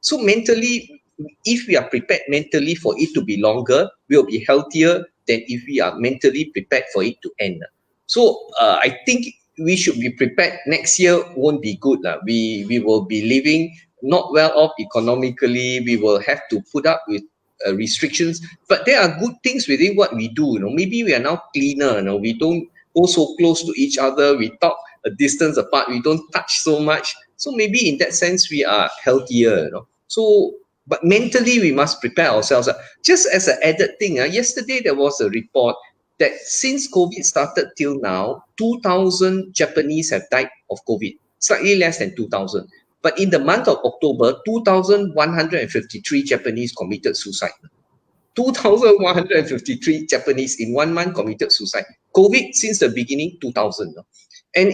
So mentally, if we are prepared mentally for it to be longer, we'll be healthier than if we are mentally prepared for it to end. So I think we should be prepared. Next year won't be good. We will be living not well off economically. We will have to put up with restrictions, but there are good things within what we do. Maybe we are now cleaner. We don't go so close to each other. We talk a distance apart. We don't touch so much. So maybe in that sense we are healthier. So, but mentally we must prepare ourselves. Just as an added thing, yesterday there was a report that since COVID started till now, 2,000 Japanese have died of COVID, slightly less than 2,000. But in the month of October, 2,153 Japanese committed suicide. 2,153 Japanese in 1 month committed suicide. COVID since the beginning, 2,000. And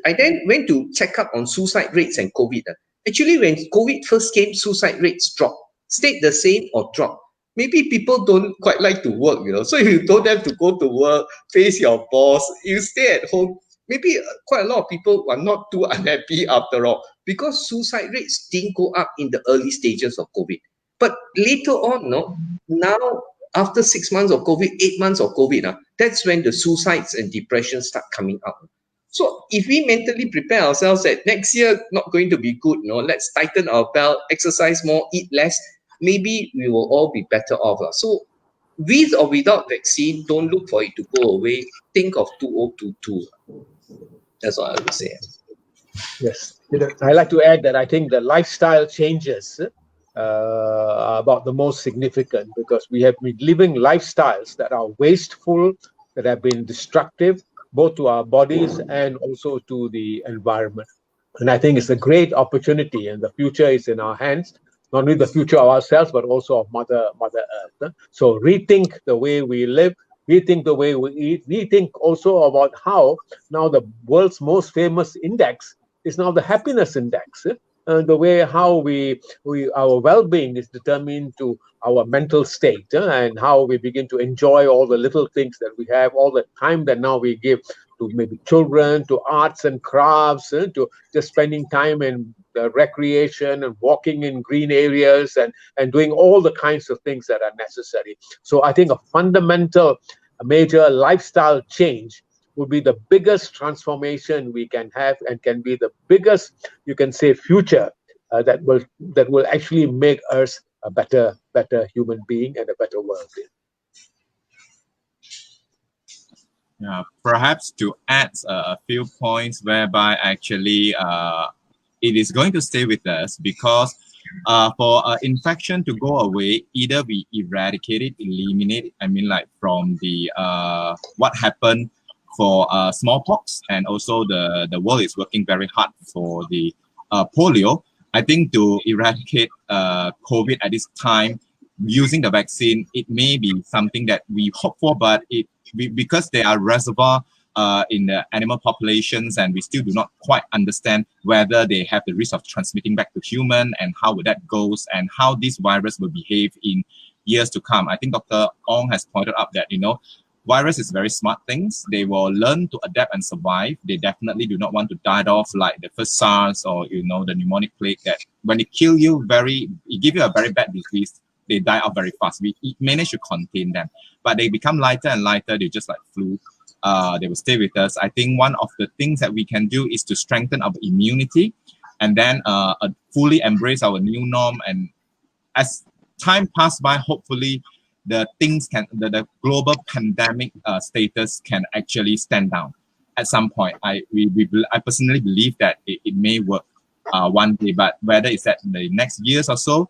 I then went to check up on suicide rates and COVID. Actually, when COVID first came, suicide rates dropped, stayed the same or dropped. Maybe people don't quite like to work, So if you don't have to go to work, face your boss, you stay at home. Maybe quite a lot of people are not too unhappy after all, because suicide rates didn't go up in the early stages of COVID. But later on, now after 6 months of COVID, 8 months of COVID, that's when the suicides and depression start coming up. So if we mentally prepare ourselves that next year not going to be good, let's tighten our belt, exercise more, eat less, maybe we will all be better off. So with or without vaccine, don't look for it to go away. Think of 2022. That's what I would say. Yes, I like to add that I think the lifestyle changes are about the most significant, because we have been living lifestyles that are wasteful, that have been destructive, both to our bodies and also to the environment. And I think it's a great opportunity, and the future is in our hands. Not only the future of ourselves, but also of Mother Earth. So rethink the way we live, rethink the way we eat, rethink also about how now the world's most famous index is now the happiness index. The way how our well-being is determined to our mental state, and how we begin to enjoy all the little things that we have, all the time that now we give to maybe children, to arts and crafts, to just spending time in recreation and walking in green areas and doing all the kinds of things that are necessary. So I think a major lifestyle change would be the biggest transformation we can have, and can be the biggest, you can say, future that will actually make us a better human being and a better world. Yeah, perhaps to add a few points whereby actually it is going to stay with us because for infection to go away, either we eradicate it, eliminate it, I mean like from the what happened for smallpox, and also the world is working very hard for the polio. I think to eradicate COVID at this time, using the vaccine, it may be something that we hope for, but because they are reservoir in the animal populations, and we still do not quite understand whether they have the risk of transmitting back to human and how would that goes and how this virus will behave in years to come. I think Dr. Ong has pointed out that, virus is very smart things. They will learn to adapt and survive. They definitely do not want to die off like the first SARS or, the pneumonic plague, that when it kill you it give you a very bad disease, they die off very fast. We manage to contain them, but they become lighter and lighter. They just like flu. They will stay with us. I think one of the things that we can do is to strengthen our immunity, and then fully embrace our new norm. And as time passes by, hopefully the global pandemic status can actually stand down at some point. I personally believe that it may work one day, but whether it's at the next years or so,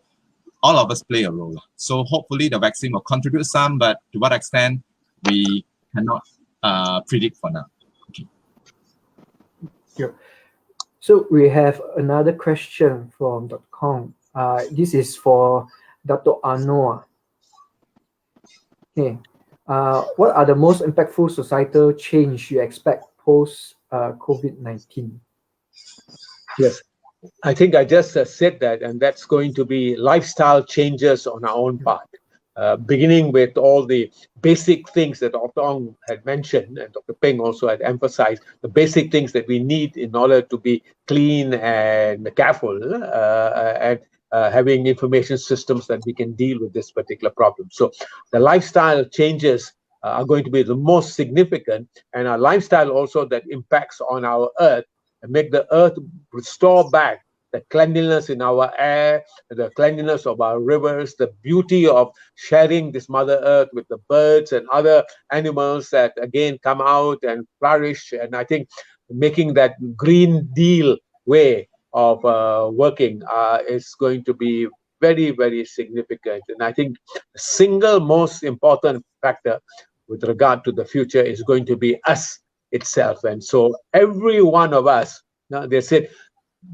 all of us play a role. So hopefully the vaccine will contribute some, but to what extent we cannot predict for now. Okay. Yeah. So we have another question from Dr. Kong. This is for Dr. Anoa. Okay. What are the most impactful societal change you expect post COVID-19? Yes, I think I just said that, and that's going to be lifestyle changes on our own part, beginning with all the basic things that Dr. Ong had mentioned, and Dr. Peng also had emphasized, the basic things that we need in order to be clean and careful, and having information systems that we can deal with this particular problem. So the lifestyle changes are going to be the most significant, and our lifestyle also that impacts on our earth and make the earth restore back the cleanliness in our air, the cleanliness of our rivers, the beauty of sharing this Mother Earth with the birds and other animals that again come out and flourish. And I think making that Green Deal way of working is going to be very, very significant. And I think the single most important factor with regard to the future is going to be us itself. And so every one of us, they said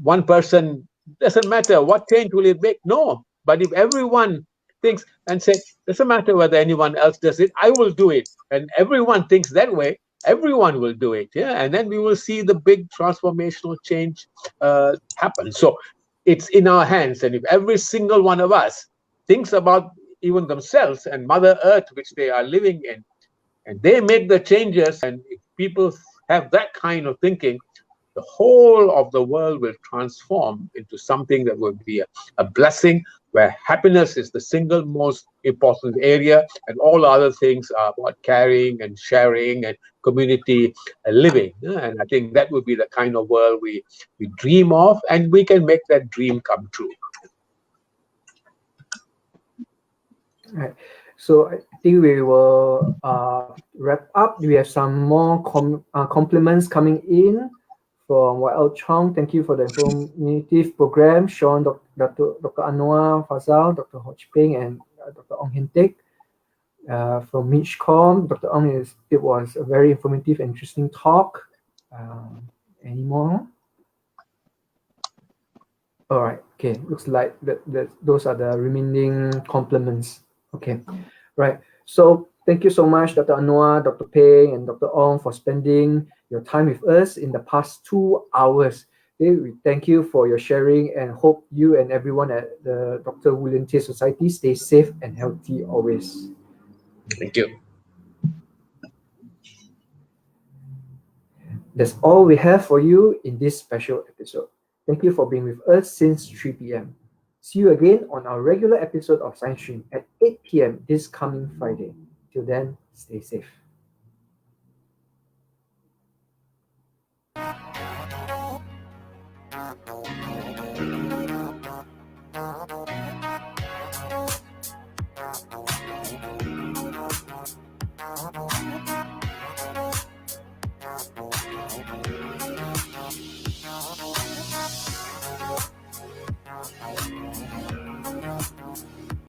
one person, doesn't matter what change will it make. No, but if everyone thinks and said, doesn't matter whether anyone else does it, I will do it, and everyone thinks that way, everyone will do it. Yeah, and then we will see the big transformational change happen. So it's in our hands, and if every single one of us thinks about even themselves and Mother Earth which they are living in, and they make the changes, and if people have that kind of thinking, the whole of the world will transform into something that will be a blessing, where happiness is the single most important area, and all other things are about caring and sharing and community living. And I think that would be the kind of world we dream of, and we can make that dream come true. All right. So I think we will wrap up. We have some more compliments coming in from YL Chong. Thank you for the informative program. Sean, Dr. Anwar Fazal, Dr. Ho Chi Peng, and Dr. Ong Hin-Teck. From Mitchcom, Dr. Ong, it was a very informative and interesting talk. Any more? All right. Okay. Looks like those are the remaining compliments. Okay. Right. So thank you so much, Dr. Anwar, Dr. Peng, and Dr. Ong for spending your time with us in the past 2 hours. Okay, we thank you for your sharing and hope you and everyone at the Dr. Wu Lien-Teh Society stay safe and healthy always. Thank you. That's all we have for you in this special episode. Thank you for being with us since 3 p.m. See you again on our regular episode of Science Stream at 8 p.m. this coming Friday. Till then, stay safe.